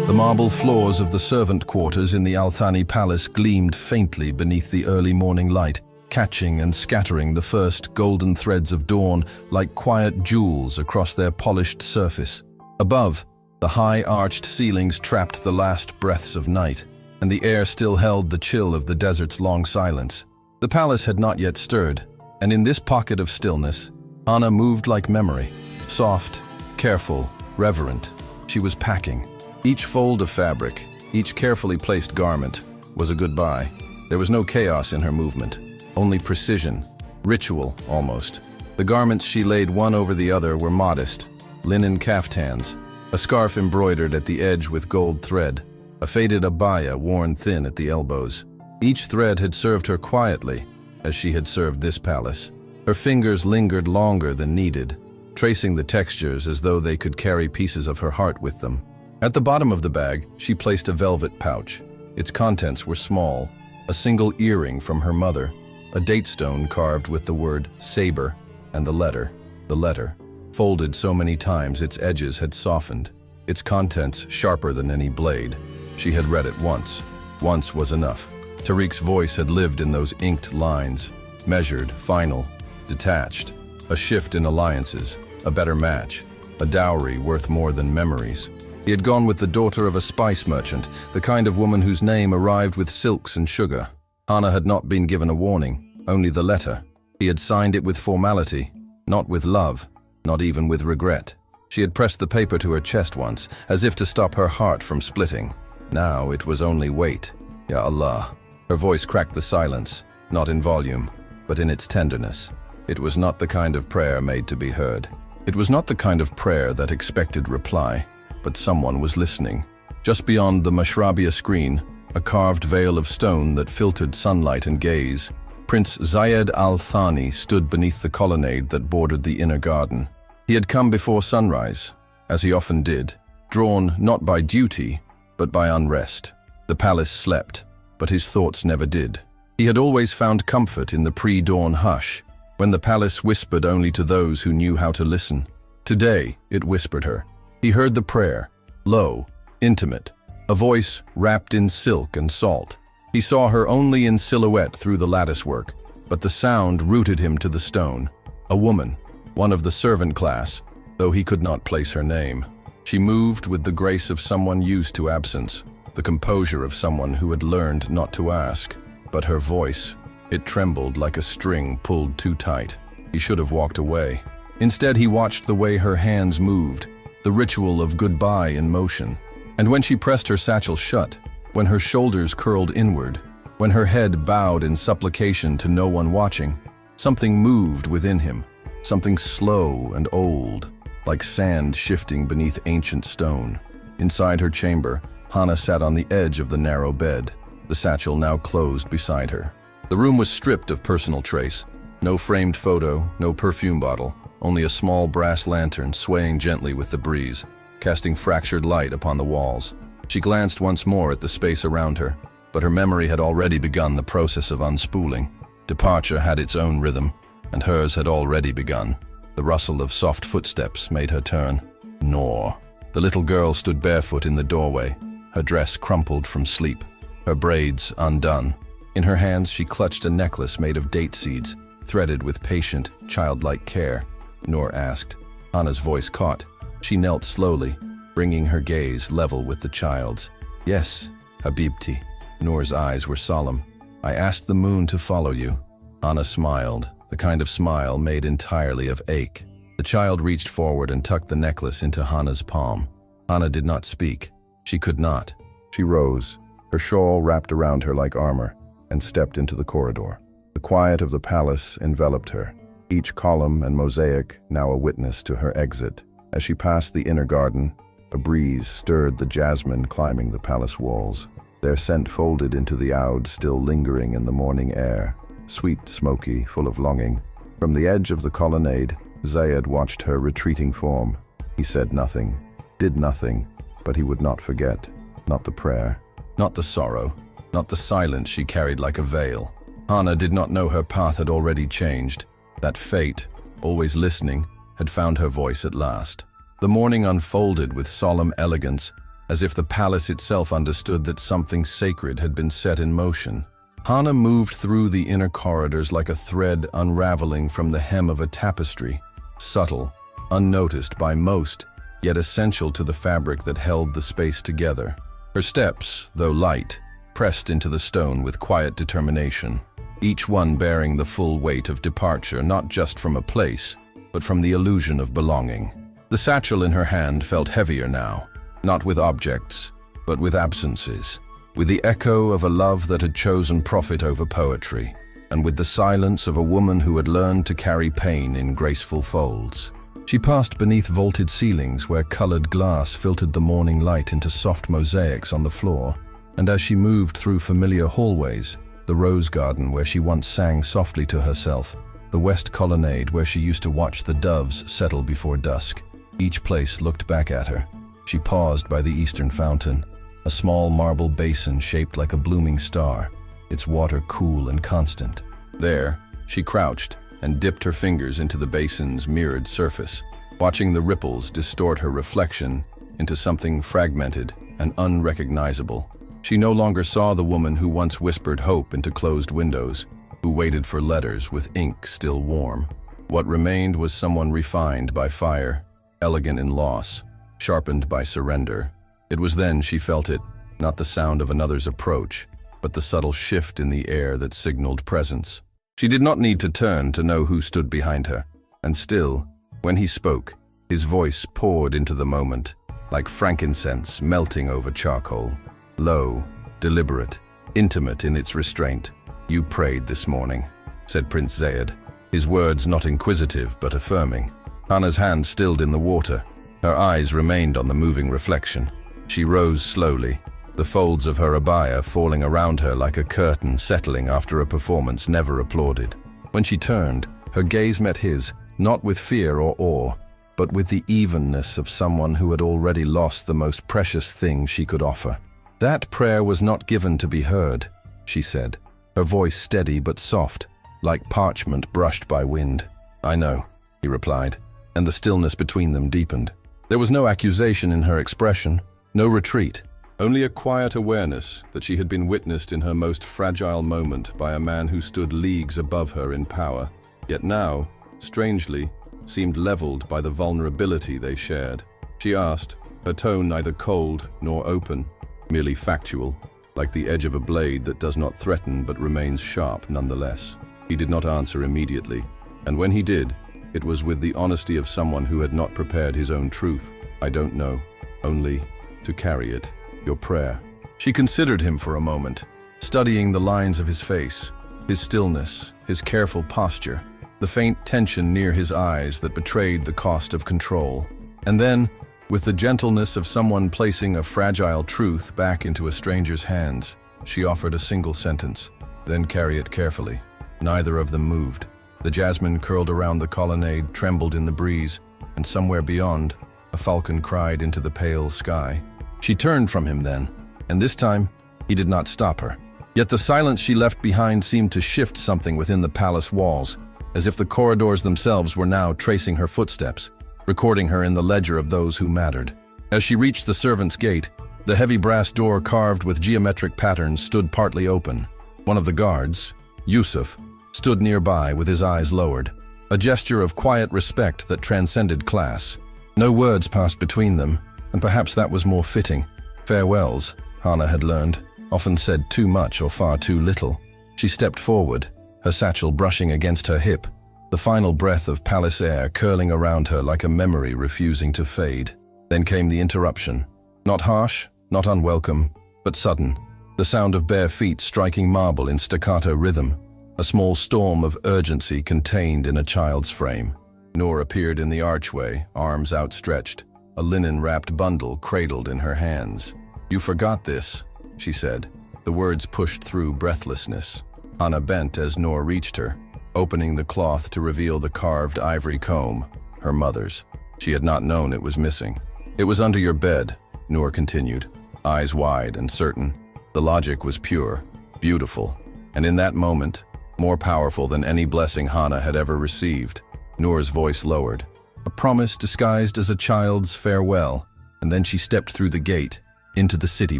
The marble floors of the servant quarters in the Al-Thani palace gleamed faintly beneath the early morning light, catching and scattering the first golden threads of dawn like quiet jewels across their polished surface. Above, the high arched ceilings trapped the last breaths of night, and the air still held the chill of the desert's long silence. The palace had not yet stirred, and in this pocket of stillness, Hana moved like memory, soft, careful, reverent. She was packing. Each fold of fabric, each carefully placed garment, was a goodbye. There was no chaos in her movement, only precision, ritual almost. The garments she laid one over the other were modest, linen caftans, a scarf embroidered at the edge with gold thread, a faded abaya worn thin at the elbows. Each thread had served her quietly, as she had served this palace. Her fingers lingered longer than needed, tracing the textures as though they could carry pieces of her heart with them. At the bottom of the bag, she placed a velvet pouch. Its contents were small, a single earring from her mother, a date stone carved with the word saber, and the letter, folded so many times its edges had softened, its contents sharper than any blade. She had read it once. Once was enough. Tariq's voice had lived in those inked lines, measured, final, detached. A shift in alliances, a better match, a dowry worth more than memories. He had gone with the daughter of a spice merchant, the kind of woman whose name arrived with silks and sugar. Hana had not been given a warning, only the letter. He had signed it with formality, not with love, not even with regret. She had pressed the paper to her chest once, as if to stop her heart from splitting. Now it was only weight. Ya Allah. Her voice cracked the silence, not in volume, but in its tenderness. It was not the kind of prayer made to be heard. It was not the kind of prayer that expected reply. But someone was listening. Just beyond the mashrabia screen, a carved veil of stone that filtered sunlight and gaze, Prince Zayed Al-Thani stood beneath the colonnade that bordered the inner garden. He had come before sunrise, as he often did, drawn not by duty, but by unrest. The palace slept, but his thoughts never did. He had always found comfort in the pre-dawn hush, when the palace whispered only to those who knew how to listen. Today, it whispered her. He heard the prayer, low, intimate, a voice wrapped in silk and salt. He saw her only in silhouette through the latticework, but the sound rooted him to the stone. A woman, one of the servant class, though he could not place her name. She moved with the grace of someone used to absence, the composure of someone who had learned not to ask. But her voice, it trembled like a string pulled too tight. He should have walked away. Instead, he watched the way her hands moved, the ritual of goodbye in motion. And when she pressed her satchel shut, when her shoulders curled inward, when her head bowed in supplication to no one watching, something moved within him, something slow and old, like sand shifting beneath ancient stone. Inside her chamber, Hana sat on the edge of the narrow bed, the satchel now closed beside her. The room was stripped of personal trace. No framed photo, no perfume bottle, only a small brass lantern swaying gently with the breeze, casting fractured light upon the walls. She glanced once more at the space around her, but her memory had already begun the process of unspooling. Departure had its own rhythm, and hers had already begun. The rustle of soft footsteps made her turn. Noor. The little girl stood barefoot in the doorway, her dress crumpled from sleep, her braids undone. In her hands she clutched a necklace made of date seeds, threaded with patient, childlike care. Noor asked. Hana's voice caught. She knelt slowly, bringing her gaze level with the child's. Yes, Habibti. Noor's eyes were solemn. I asked the moon to follow you. Hana smiled, the kind of smile made entirely of ache. The child reached forward and tucked the necklace into Hana's palm. Hana did not speak. She could not. She rose, her shawl wrapped around her like armor, and stepped into the corridor. The quiet of the palace enveloped her, each column and mosaic now a witness to her exit. As she passed the inner garden, a breeze stirred the jasmine climbing the palace walls, their scent folded into the oud still lingering in the morning air, sweet, smoky, full of longing. From the edge of the colonnade, Zayed watched her retreating form. He said nothing, did nothing, but he would not forget. Not the prayer, not the sorrow, not the silence she carried like a veil. Hana did not know her path had already changed. That fate, always listening, had found her voice at last. The morning unfolded with solemn elegance, as if the palace itself understood that something sacred had been set in motion. Hana moved through the inner corridors like a thread unraveling from the hem of a tapestry, subtle, unnoticed by most, yet essential to the fabric that held the space together. Her steps, though light, pressed into the stone with quiet determination, each one bearing the full weight of departure not just from a place, but from the illusion of belonging. The satchel in her hand felt heavier now, not with objects, but with absences, with the echo of a love that had chosen profit over poetry, and with the silence of a woman who had learned to carry pain in graceful folds. She passed beneath vaulted ceilings where colored glass filtered the morning light into soft mosaics on the floor, and as she moved through familiar hallways, the rose garden where she once sang softly to herself, the west colonnade where she used to watch the doves settle before dusk, each place looked back at her. She paused by the eastern fountain, a small marble basin shaped like a blooming star, its water cool and constant. There, she crouched and dipped her fingers into the basin's mirrored surface, watching the ripples distort her reflection into something fragmented and unrecognizable. She no longer saw the woman who once whispered hope into closed windows, who waited for letters with ink still warm. What remained was someone refined by fire, elegant in loss, sharpened by surrender. It was then she felt it, not the sound of another's approach, but the subtle shift in the air that signaled presence. She did not need to turn to know who stood behind her, and still, when he spoke, his voice poured into the moment, like frankincense melting over charcoal. Low, deliberate, intimate in its restraint. "You prayed this morning," said Prince Zayed, his words not inquisitive but affirming. Hana's hand stilled in the water. Her eyes remained on the moving reflection. She rose slowly, the folds of her abaya falling around her like a curtain settling after a performance never applauded. When she turned, her gaze met his, not with fear or awe, but with the evenness of someone who had already lost the most precious thing she could offer. "That prayer was not given to be heard," she said, her voice steady but soft, like parchment brushed by wind. "I know," he replied, and the stillness between them deepened. There was no accusation in her expression, no retreat, only a quiet awareness that she had been witnessed in her most fragile moment by a man who stood leagues above her in power, yet now, strangely, seemed leveled by the vulnerability they shared. She asked, her tone neither cold nor open, merely factual, like the edge of a blade that does not threaten but remains sharp nonetheless. He did not answer immediately, and when he did, it was with the honesty of someone who had not prepared his own truth. "I don't know, only to carry it, your prayer." She considered him for a moment, studying the lines of his face, his stillness, his careful posture, the faint tension near his eyes that betrayed the cost of control. And then, with the gentleness of someone placing a fragile truth back into a stranger's hands, she offered a single sentence, "Then carry it carefully." Neither of them moved. The jasmine curled around the colonnade trembled in the breeze, and somewhere beyond, a falcon cried into the pale sky. She turned from him then, and this time, he did not stop her. Yet the silence she left behind seemed to shift something within the palace walls, as if the corridors themselves were now tracing her footsteps, recording her in the ledger of those who mattered. As she reached the servants' gate, the heavy brass door carved with geometric patterns stood partly open. One of the guards, Yusuf, stood nearby with his eyes lowered, a gesture of quiet respect that transcended class. No words passed between them, and perhaps that was more fitting. Farewells, Hana had learned, often said too much or far too little. She stepped forward, her satchel brushing against her hip, the final breath of palace air curling around her like a memory refusing to fade. Then came the interruption. Not harsh, not unwelcome, but sudden. The sound of bare feet striking marble in staccato rhythm. A small storm of urgency contained in a child's frame. Noor appeared in the archway, arms outstretched, a linen-wrapped bundle cradled in her hands. "You forgot this," she said. The words pushed through breathlessness. Hana bent as Noor reached her, opening the cloth to reveal the carved ivory comb, her mother's. She had not known it was missing. "It was under your bed," Noor continued, eyes wide and certain. The logic was pure, beautiful, and in that moment, more powerful than any blessing Hana had ever received. Noor's voice lowered, a promise disguised as a child's farewell, and then she stepped through the gate, into the city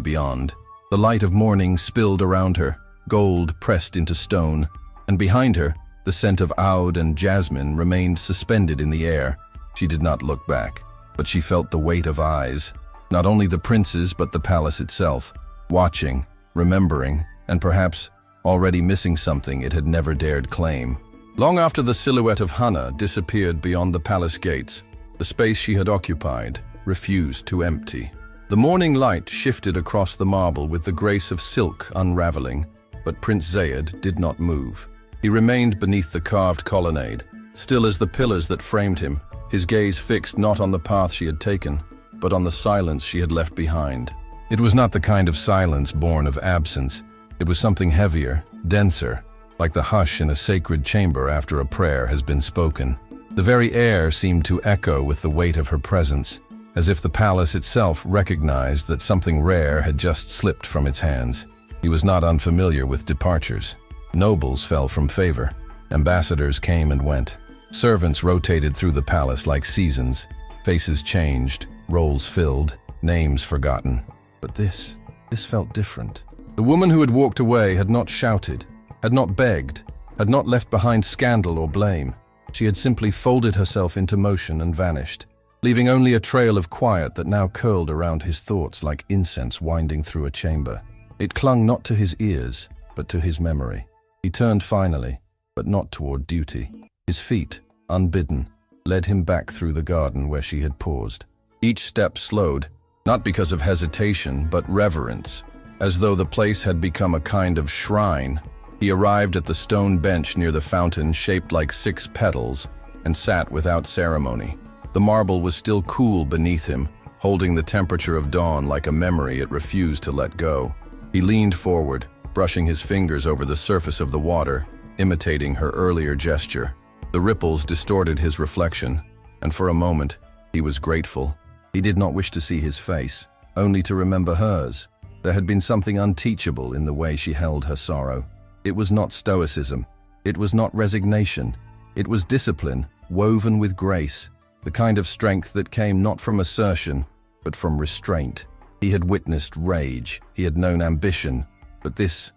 beyond. The light of morning spilled around her, gold pressed into stone, and behind her, the scent of oud and jasmine remained suspended in the air. She did not look back, but she felt the weight of eyes, not only the prince's but the palace itself, watching, remembering, and perhaps already missing something it had never dared claim. Long after the silhouette of Hana disappeared beyond the palace gates, the space she had occupied refused to empty. The morning light shifted across the marble with the grace of silk unraveling, but Prince Zayed did not move. He remained beneath the carved colonnade, still as the pillars that framed him, his gaze fixed not on the path she had taken, but on the silence she had left behind. It was not the kind of silence born of absence. It was something heavier, denser, like the hush in a sacred chamber after a prayer has been spoken. The very air seemed to echo with the weight of her presence, as if the palace itself recognized that something rare had just slipped from its hands. He was not unfamiliar with departures. Nobles fell from favor. Ambassadors came and went. Servants rotated through the palace like seasons. Faces changed, roles filled, names forgotten. But this felt different. The woman who had walked away had not shouted, had not begged, had not left behind scandal or blame. She had simply folded herself into motion and vanished, leaving only a trail of quiet that now curled around his thoughts like incense winding through a chamber. It clung not to his ears, but to his memory. He turned finally, but not toward duty. His feet, unbidden, led him back through the garden where she had paused. Each step slowed, not because of hesitation, but reverence, as though the place had become a kind of shrine. He arrived at the stone bench near the fountain shaped like 6 petals and sat without ceremony. The marble was still cool beneath him, holding the temperature of dawn like a memory it refused to let go. He leaned forward, brushing his fingers over the surface of the water, imitating her earlier gesture. The ripples distorted his reflection, and for a moment, he was grateful. He did not wish to see his face, only to remember hers. There had been something unteachable in the way she held her sorrow. It was not stoicism. It was not resignation. It was discipline, woven with grace, the kind of strength that came not from assertion, but from restraint. He had witnessed rage. He had known ambition. But this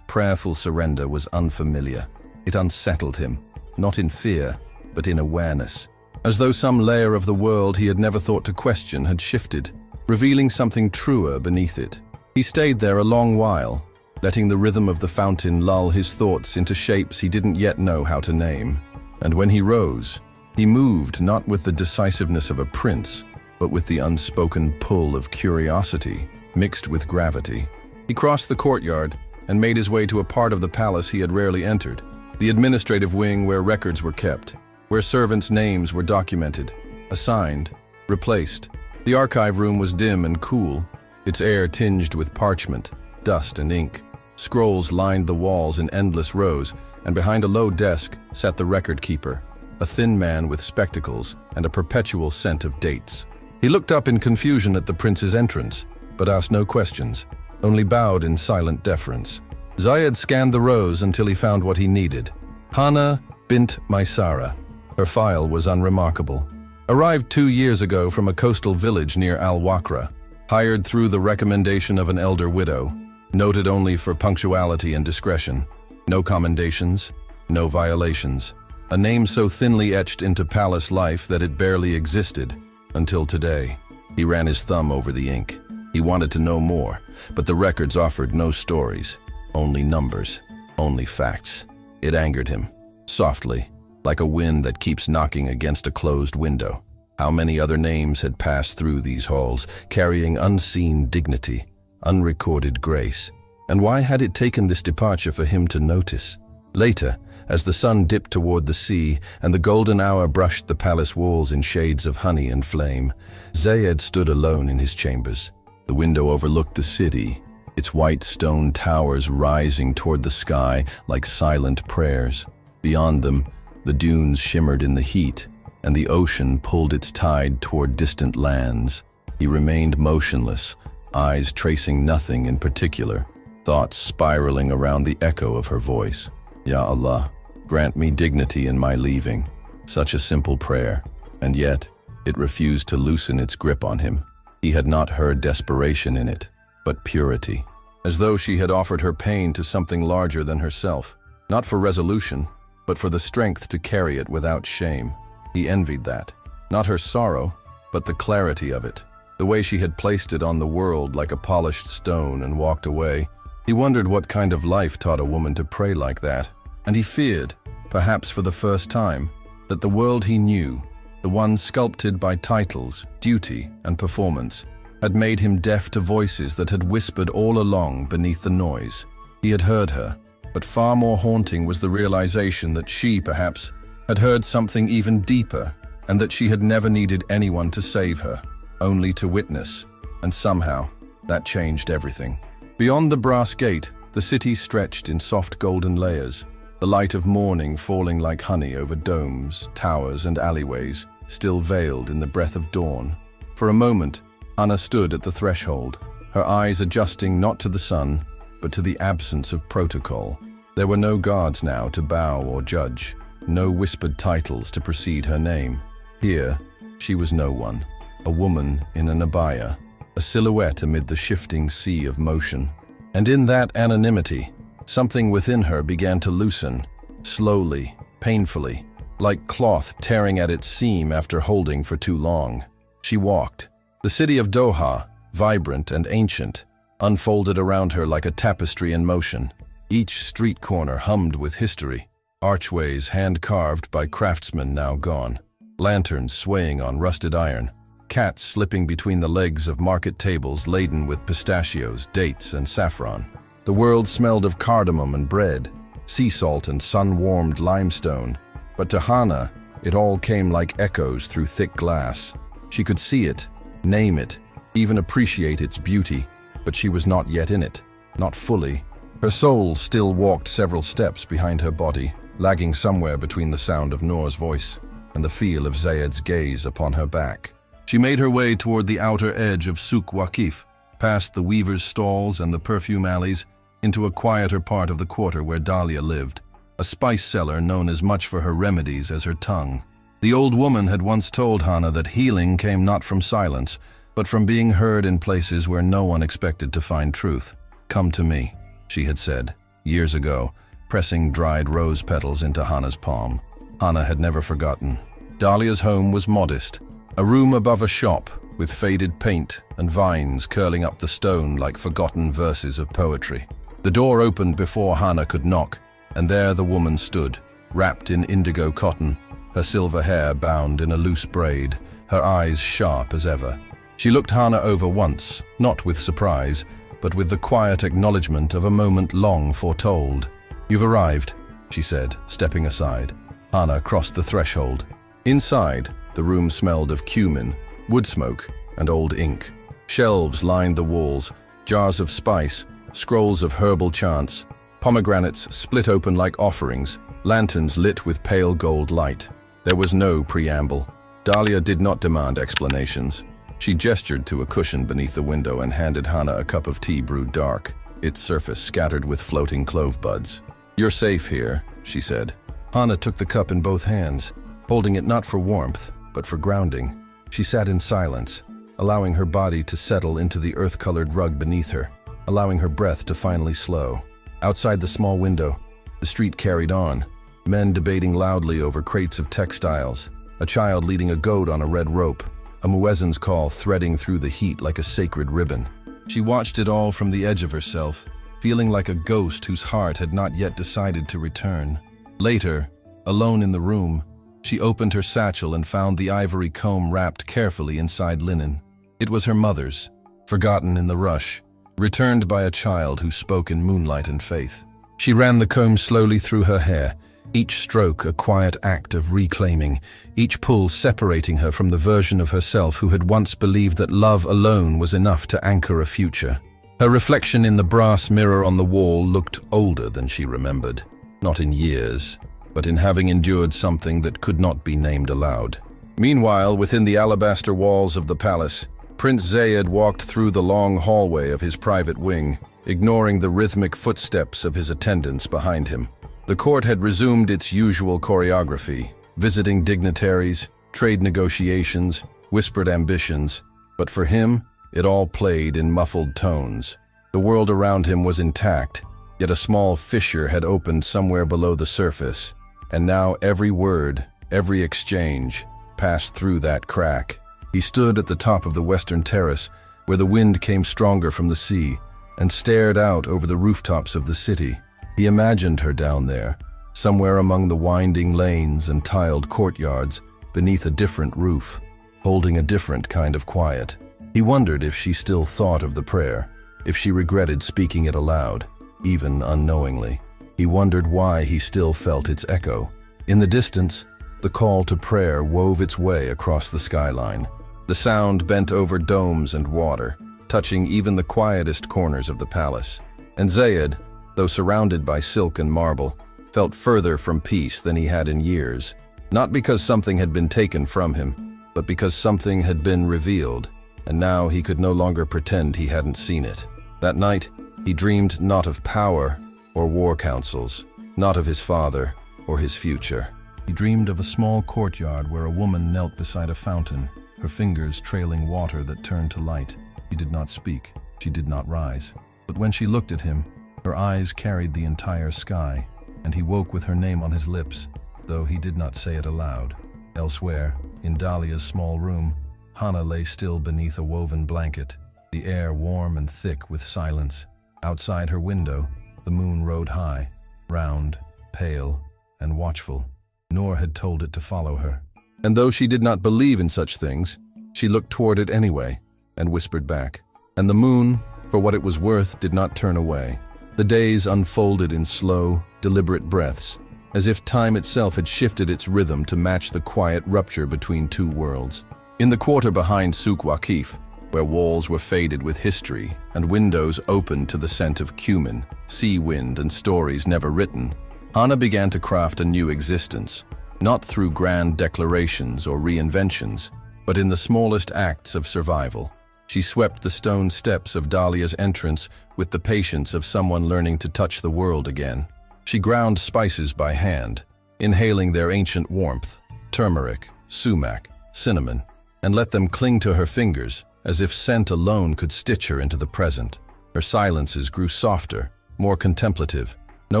prayerful surrender was unfamiliar. It unsettled him, not in fear, but in awareness. As though some layer of the world he had never thought to question had shifted, revealing something truer beneath it. He stayed there a long while, letting the rhythm of the fountain lull his thoughts into shapes he didn't yet know how to name. And when he rose, he moved not with the decisiveness of a prince, but with the unspoken pull of curiosity, mixed with gravity. He crossed the courtyard and made his way to a part of the palace he had rarely entered, the administrative wing where records were kept, where servants' names were documented, assigned, replaced. The archive room was dim and cool, its air tinged with parchment, dust and ink. Scrolls lined the walls in endless rows, and behind a low desk sat the record keeper, a thin man with spectacles and a perpetual scent of dates. He looked up in confusion at the prince's entrance, but asked no questions, only bowed in silent deference. Zayed scanned the rows until he found what he needed. Hana bint Maisara. Her file was unremarkable. Arrived 2 years ago from a coastal village near Al-Wakra, hired through the recommendation of an elder widow, noted only for punctuality and discretion. No commendations, no violations. A name so thinly etched into palace life that it barely existed, until today. He ran his thumb over the ink. He wanted to know more, but the records offered no stories, only numbers, only facts. It angered him, softly, like a wind that keeps knocking against a closed window. How many other names had passed through these halls, carrying unseen dignity, unrecorded grace? And why had it taken this departure for him to notice? Later, as the sun dipped toward the sea and the golden hour brushed the palace walls in shades of honey and flame, Zayed stood alone in his chambers. The window overlooked the city, its white stone towers rising toward the sky like silent prayers. Beyond them, the dunes shimmered in the heat, and the ocean pulled its tide toward distant lands. He remained motionless, eyes tracing nothing in particular, thoughts spiraling around the echo of her voice. Ya Allah, grant me dignity in my leaving. Such a simple prayer, and yet it refused to loosen its grip on him. He had not heard desperation in it, but purity, as though she had offered her pain to something larger than herself, not for resolution, but for the strength to carry it without shame. He envied that, not her sorrow, but the clarity of it, the way she had placed it on the world like a polished stone and walked away. He wondered what kind of life taught a woman to pray like that, and he feared, perhaps for the first time, that the world he knew, the one sculpted by titles, duty, and performance, had made him deaf to voices that had whispered all along beneath the noise. He had heard her, but far more haunting was the realization that she, perhaps, had heard something even deeper, and that she had never needed anyone to save her, only to witness, and somehow, that changed everything. Beyond the brass gate, the city stretched in soft golden layers, the light of morning falling like honey over domes, towers, and alleyways, still veiled in the breath of dawn. For a moment, Hana stood at the threshold, her eyes adjusting not to the sun, but to the absence of protocol. There were no guards now to bow or judge, no whispered titles to precede her name. Here, she was no one, a woman in an abaya, a silhouette amid the shifting sea of motion. And in that anonymity, something within her began to loosen, slowly, painfully, like cloth tearing at its seam after holding for too long. She walked. The city of Doha, vibrant and ancient, unfolded around her like a tapestry in motion. Each street corner hummed with history, archways hand-carved by craftsmen now gone, lanterns swaying on rusted iron, cats slipping between the legs of market tables laden with pistachios, dates, and saffron. The world smelled of cardamom and bread, sea salt and sun-warmed limestone, but to Hana, it all came like echoes through thick glass. She could see it, name it, even appreciate its beauty, but she was not yet in it, not fully. Her soul still walked several steps behind her body, lagging somewhere between the sound of Noor's voice and the feel of Zayed's gaze upon her back. She made her way toward the outer edge of Souk Waqif, past the weavers' stalls and the perfume alleys, into a quieter part of the quarter where Dahlia lived, a spice seller known as much for her remedies as her tongue. The old woman had once told Hana that healing came not from silence, but from being heard in places where no one expected to find truth. "Come to me," she had said, years ago, pressing dried rose petals into Hana's palm. Hana had never forgotten. Dahlia's home was modest, a room above a shop, with faded paint and vines curling up the stone like forgotten verses of poetry. The door opened before Hana could knock, and there the woman stood, wrapped in indigo cotton, her silver hair bound in a loose braid, her eyes sharp as ever. She looked Hana over once, not with surprise, but with the quiet acknowledgement of a moment long foretold. "You've arrived," she said, stepping aside. Hana crossed the threshold. Inside, the room smelled of cumin, wood smoke, and old ink. Shelves lined the walls, jars of spice, scrolls of herbal chants, pomegranates split open like offerings, lanterns lit with pale gold light. There was no preamble. Dahlia did not demand explanations. She gestured to a cushion beneath the window and handed Hana a cup of tea brewed dark, its surface scattered with floating clove buds. "You're safe here," she said. Hana took the cup in both hands, holding it not for warmth, but for grounding. She sat in silence, allowing her body to settle into the earth-colored rug beneath her, allowing her breath to finally slow. Outside the small window, the street carried on, men debating loudly over crates of textiles, a child leading a goat on a red rope, a muezzin's call threading through the heat like a sacred ribbon. She watched it all from the edge of herself, feeling like a ghost whose heart had not yet decided to return. Later, alone in the room, she opened her satchel and found the ivory comb wrapped carefully inside linen. It was her mother's, forgotten in the rush, returned by a child who spoke in moonlight and faith. She ran the comb slowly through her hair, each stroke a quiet act of reclaiming, each pull separating her from the version of herself who had once believed that love alone was enough to anchor a future. Her reflection in the brass mirror on the wall looked older than she remembered, not in years, but in having endured something that could not be named aloud. Meanwhile, within the alabaster walls of the palace, Prince Zayed walked through the long hallway of his private wing, ignoring the rhythmic footsteps of his attendants behind him. The court had resumed its usual choreography, visiting dignitaries, trade negotiations, whispered ambitions, but for him, It all played in muffled tones. The world around him was intact, yet a small fissure had opened somewhere below the surface, and now every word, every exchange, passed through that crack. He stood at the top of the western terrace, where the wind came stronger from the sea, and stared out over the rooftops of the city. He imagined her down there, somewhere among the winding lanes and tiled courtyards, beneath a different roof, holding a different kind of quiet. He wondered if she still thought of the prayer, if she regretted speaking it aloud, even unknowingly. He wondered why he still felt its echo. In the distance, the call to prayer wove its way across the skyline. The sound bent over domes and water, touching even the quietest corners of the palace. And Zayed, though surrounded by silk and marble, felt further from peace than he had in years, not because something had been taken from him, but because something had been revealed, and now he could no longer pretend he hadn't seen it. That night, he dreamed not of power or war councils, not of his father or his future. He dreamed of a small courtyard where a woman knelt beside a fountain, her fingers trailing water that turned to light. She did not speak, she did not rise. But when she looked at him, her eyes carried the entire sky, and he woke with her name on his lips, though he did not say it aloud. Elsewhere, in Dahlia's small room, Hana lay still beneath a woven blanket, the air warm and thick with silence. Outside her window, the moon rode high, round, pale, and watchful. Noor had told it to follow her. And though she did not believe in such things, she looked toward it anyway, and whispered back. And the moon, for what it was worth, did not turn away. The days unfolded in slow, deliberate breaths, as if time itself had shifted its rhythm to match the quiet rupture between two worlds. In the quarter behind Souk Waqif, where walls were faded with history and windows opened to the scent of cumin, sea wind, and stories never written, Hana began to craft a new existence, not through grand declarations or reinventions, but in the smallest acts of survival. She swept the stone steps of Dahlia's entrance with the patience of someone learning to touch the world again. She ground spices by hand, inhaling their ancient warmth, turmeric, sumac, cinnamon, and let them cling to her fingers as if scent alone could stitch her into the present. Her silences grew softer, more contemplative, no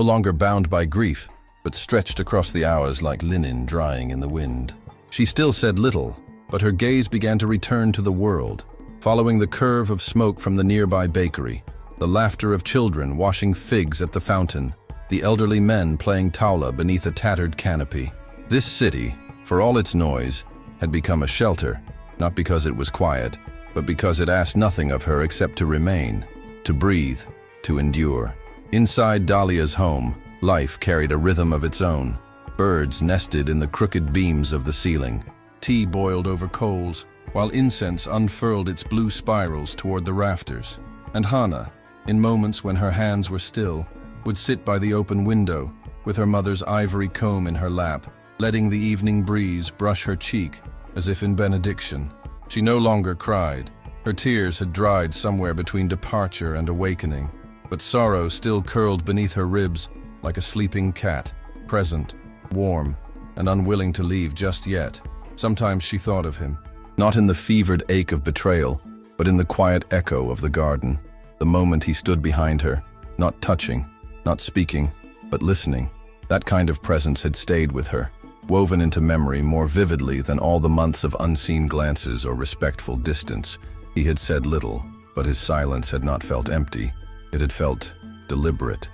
longer bound by grief, but stretched across the hours like linen drying in the wind. She still said little, but her gaze began to return to the world, following the curve of smoke from the nearby bakery, the laughter of children washing figs at the fountain, the elderly men playing tawla beneath a tattered canopy. This city, for all its noise, had become a shelter, not because it was quiet, but because it asked nothing of her except to remain, to breathe, to endure. Inside Dahlia's home, life carried a rhythm of its own. Birds nested in the crooked beams of the ceiling. Tea boiled over coals, while incense unfurled its blue spirals toward the rafters. And Hana, in moments when her hands were still, would sit by the open window, with her mother's ivory comb in her lap, letting the evening breeze brush her cheek, as if in benediction. She no longer cried. Her tears had dried somewhere between departure and awakening, but sorrow still curled beneath her ribs like a sleeping cat, present, warm, and unwilling to leave just yet. Sometimes she thought of him, not in the fevered ache of betrayal, but in the quiet echo of the garden, the moment he stood behind her, not touching, not speaking, but listening. That kind of presence had stayed with her, woven into memory more vividly than all the months of unseen glances or respectful distance. He had said little, but his silence had not felt empty. It had felt deliberate.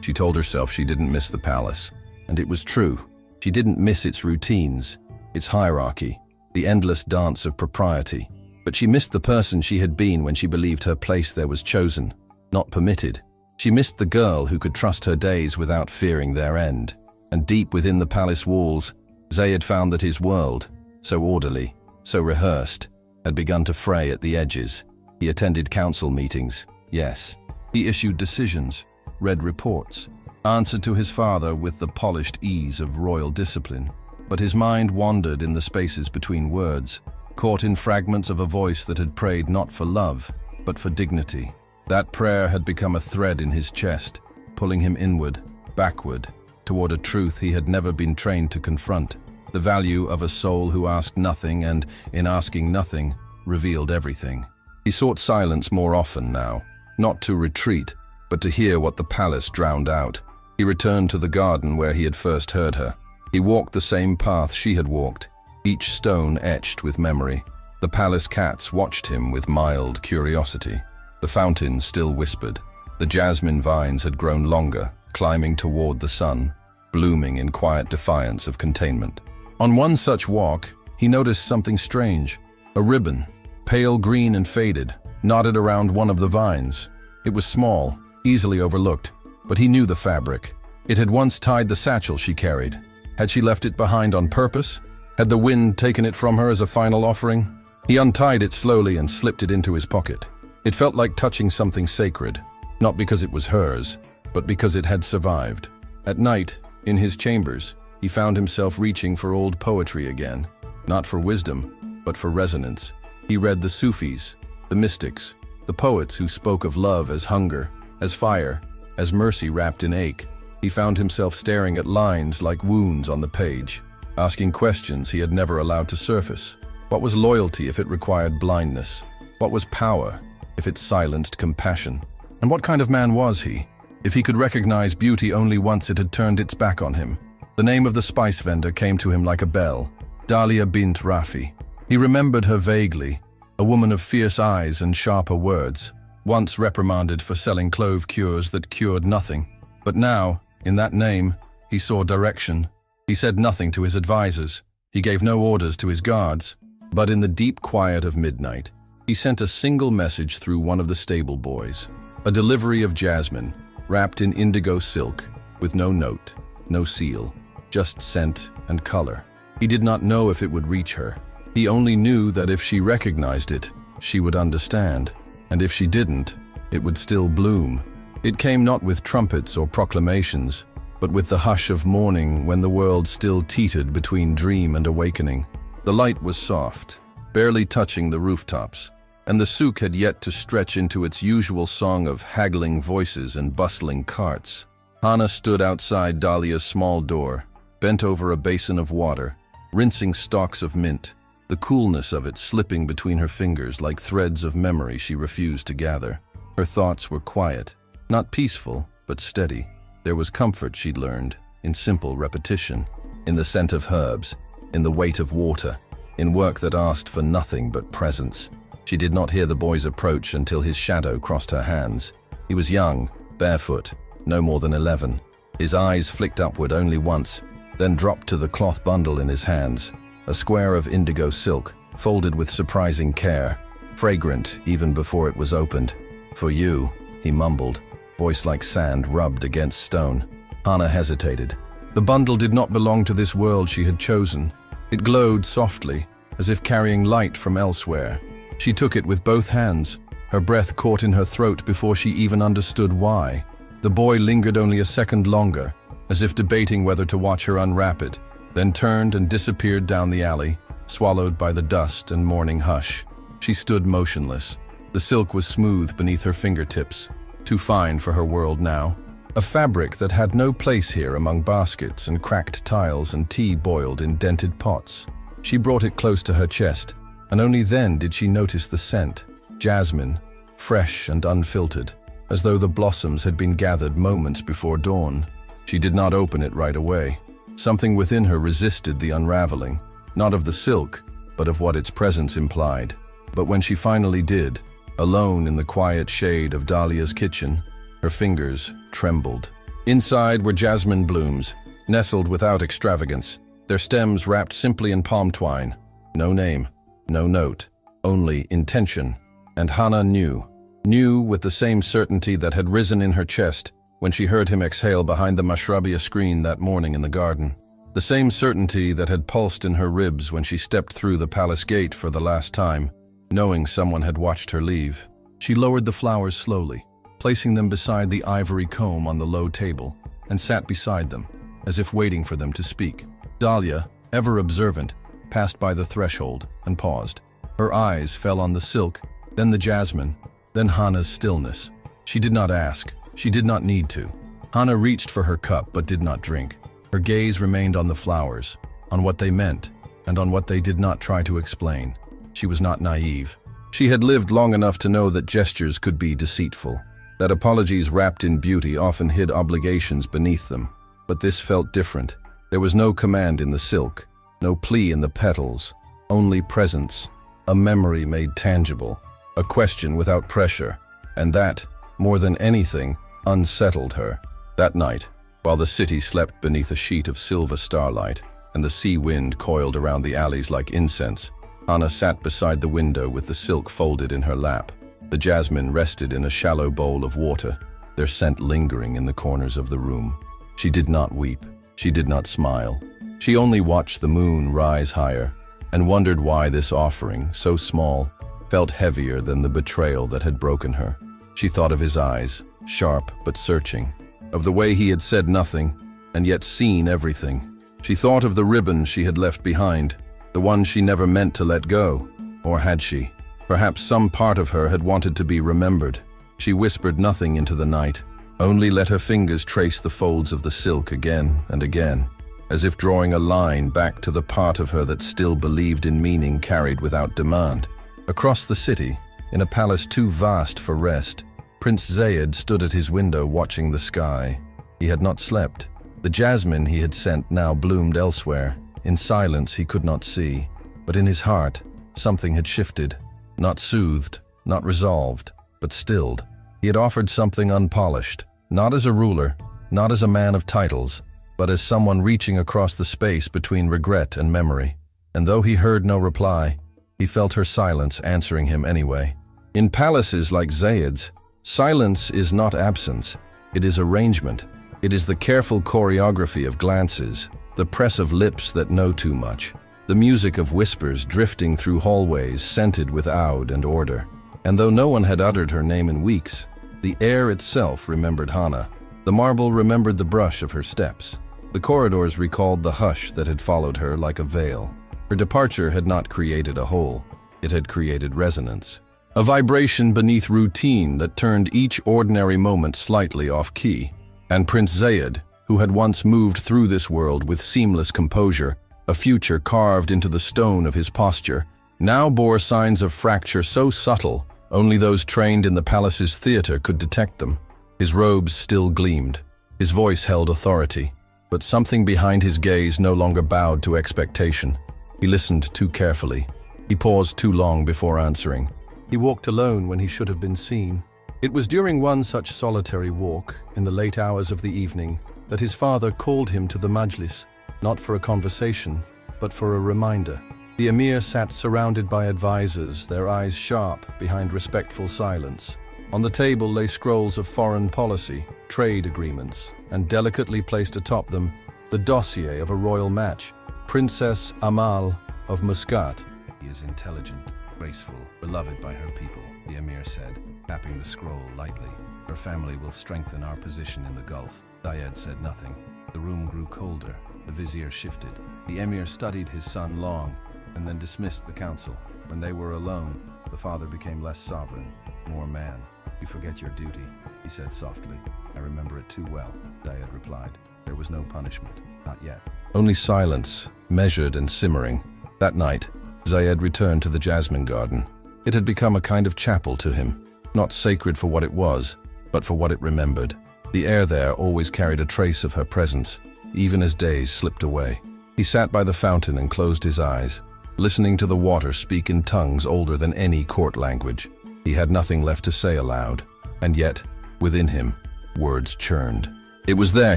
She told herself she didn't miss the palace, and it was true. She didn't miss its routines, its hierarchy, the endless dance of propriety. But she missed the person she had been when she believed her place there was chosen, not permitted. She missed the girl who could trust her days without fearing their end. And deep within the palace walls, Zayed found that his world, so orderly, so rehearsed, had begun to fray at the edges. He attended council meetings, yes. He issued decisions, read reports, answered to his father with the polished ease of royal discipline. But his mind wandered in the spaces between words, caught in fragments of a voice that had prayed not for love, but for dignity. That prayer had become a thread in his chest, pulling him inward, backward, toward a truth he had never been trained to confront, the value of a soul who asked nothing and, in asking nothing, revealed everything. He sought silence more often now, not to retreat, but to hear what the palace drowned out. He returned to the garden where he had first heard her. He walked the same path she had walked, each stone etched with memory. The palace cats watched him with mild curiosity. The fountain still whispered. The jasmine vines had grown longer, climbing toward the sun, blooming in quiet defiance of containment. On one such walk, he noticed something strange. A ribbon, pale green and faded, knotted around one of the vines. It was small, easily overlooked, but he knew the fabric. It had once tied the satchel she carried. Had she left it behind on purpose? Had the wind taken it from her as a final offering? He untied it slowly and slipped it into his pocket. It felt like touching something sacred, not because it was hers, but because it had survived. At night, in his chambers, he found himself reaching for old poetry again, not for wisdom, but for resonance. He read the Sufis, the mystics, the poets who spoke of love as hunger, as fire, as mercy wrapped in ache. He found himself staring at lines like wounds on the page, asking questions he had never allowed to surface. What was loyalty if it required blindness? What was power if it silenced compassion? And what kind of man was he, if he could recognize beauty only once it had turned its back on him? The name of the spice vendor came to him like a bell, Dalia bint Rafi. He remembered her vaguely, a woman of fierce eyes and sharper words, once reprimanded for selling clove cures that cured nothing. But now, in that name, he saw direction. He said nothing to his advisors. He gave no orders to his guards. But in the deep quiet of midnight, he sent a single message through one of the stable boys. A delivery of jasmine, wrapped in indigo silk, with no note, no seal, just scent and color. He did not know if it would reach her. He only knew that if she recognized it, she would understand, and if she didn't, it would still bloom. It came not with trumpets or proclamations, but with the hush of morning when the world still teetered between dream and awakening. The light was soft, barely touching the rooftops, and the souk had yet to stretch into its usual song of haggling voices and bustling carts. Hana stood outside Dalia's small door, bent over a basin of water, rinsing stalks of mint, the coolness of it slipping between her fingers like threads of memory she refused to gather. Her thoughts were quiet, not peaceful, but steady. There was comfort, she'd learned, in simple repetition, in the scent of herbs, in the weight of water, in work that asked for nothing but presence. She did not hear the boy's approach until his shadow crossed her hands. He was young, barefoot, no more than 11. His eyes flicked upward only once, then dropped to the cloth bundle in his hands, a square of indigo silk, folded with surprising care, fragrant even before it was opened. "For you," he mumbled, voice like sand rubbed against stone. Hana hesitated. The bundle did not belong to this world she had chosen. It glowed softly, as if carrying light from elsewhere. She took it with both hands, her breath caught in her throat before she even understood why. The boy lingered only a second longer, as if debating whether to watch her unwrap it, then turned and disappeared down the alley, swallowed by the dust and morning hush. She stood motionless. The silk was smooth beneath her fingertips, too fine for her world now. A fabric that had no place here among baskets and cracked tiles and tea boiled in dented pots. She brought it close to her chest, and only then did she notice the scent. Jasmine, fresh and unfiltered, as though the blossoms had been gathered moments before dawn. She did not open it right away. Something within her resisted the unraveling, not of the silk, but of what its presence implied. But when she finally did, alone in the quiet shade of Dalia's kitchen, her fingers trembled. Inside were jasmine blooms, nestled without extravagance, their stems wrapped simply in palm twine. No name, no note, only intention. And Hana knew with the same certainty that had risen in her chest when she heard him exhale behind the mashrabia screen that morning in the garden. The same certainty that had pulsed in her ribs when she stepped through the palace gate for the last time, knowing someone had watched her leave. She lowered the flowers slowly, placing them beside the ivory comb on the low table, and sat beside them, as if waiting for them to speak. Dalia, ever observant, passed by the threshold and paused. Her eyes fell on the silk, then the jasmine, then Hana's stillness. She did not ask. She did not need to. Hana reached for her cup but did not drink. Her gaze remained on the flowers, on what they meant, and on what they did not try to explain. She was not naive. She had lived long enough to know that gestures could be deceitful, that apologies wrapped in beauty often hid obligations beneath them. But this felt different. There was no command in the silk, no plea in the petals, only presence, a memory made tangible, a question without pressure, and that, more than anything, unsettled her. That night, while the city slept beneath a sheet of silver starlight and the sea wind coiled around the alleys like incense, Hana sat beside the window with the silk folded in her lap. The jasmine rested in a shallow bowl of water, their scent lingering in the corners of the room. She did not weep. She did not smile. She only watched the moon rise higher and wondered why this offering, so small, felt heavier than the betrayal that had broken her. She thought of his eyes, sharp but searching, of the way he had said nothing and yet seen everything. She thought of the ribbon she had left behind, the one she never meant to let go. Or had she? Perhaps some part of her had wanted to be remembered. She whispered nothing into the night, only let her fingers trace the folds of the silk again and again, as if drawing a line back to the part of her that still believed in meaning carried without demand. Across the city, in a palace too vast for rest, Prince Zayed stood at his window watching the sky. He had not slept. The jasmine he had sent now bloomed elsewhere. In silence he could not see, but in his heart something had shifted, not soothed, not resolved, but stilled. He had offered something unpolished, not as a ruler, not as a man of titles, but as someone reaching across the space between regret and memory. And though he heard no reply, he felt her silence answering him anyway. In palaces like Zayed's, silence is not absence, it is arrangement. It is the careful choreography of glances, the press of lips that know too much, the music of whispers drifting through hallways scented with oud and order. And though no one had uttered her name in weeks, the air itself remembered Hana. The marble remembered the brush of her steps. The corridors recalled the hush that had followed her like a veil. Her departure had not created a hole, it had created resonance. A vibration beneath routine that turned each ordinary moment slightly off-key. And Prince Zayed, who had once moved through this world with seamless composure, a future carved into the stone of his posture, now bore signs of fracture so subtle, only those trained in the palace's theater could detect them. His robes still gleamed. His voice held authority, but something behind his gaze no longer bowed to expectation. He listened too carefully. He paused too long before answering. He walked alone when he should have been seen. It was during one such solitary walk, in the late hours of the evening, that his father called him to the majlis, not for a conversation, but for a reminder. The emir sat surrounded by advisors, their eyes sharp behind respectful silence. On the table lay scrolls of foreign policy, trade agreements, and delicately placed atop them the dossier of a royal match, Princess Amal of Muscat. He is intelligent, graceful, beloved by her people, the emir said, tapping the scroll lightly. Her family will strengthen our position in the Gulf. Zayed said nothing. The room grew colder. The vizier shifted. The emir studied his son long, and then dismissed the council. When they were alone, the father became less sovereign, more man. You forget your duty, he said softly. I remember it too well, Zayed replied. There was no punishment, not yet. Only silence, measured and simmering. That night, Zayed returned to the jasmine garden. It had become a kind of chapel to him, not sacred for what it was, but for what it remembered. The air there always carried a trace of her presence, even as days slipped away. He sat by the fountain and closed his eyes, listening to the water speak in tongues older than any court language. He had nothing left to say aloud, and yet, within him, words churned. It was there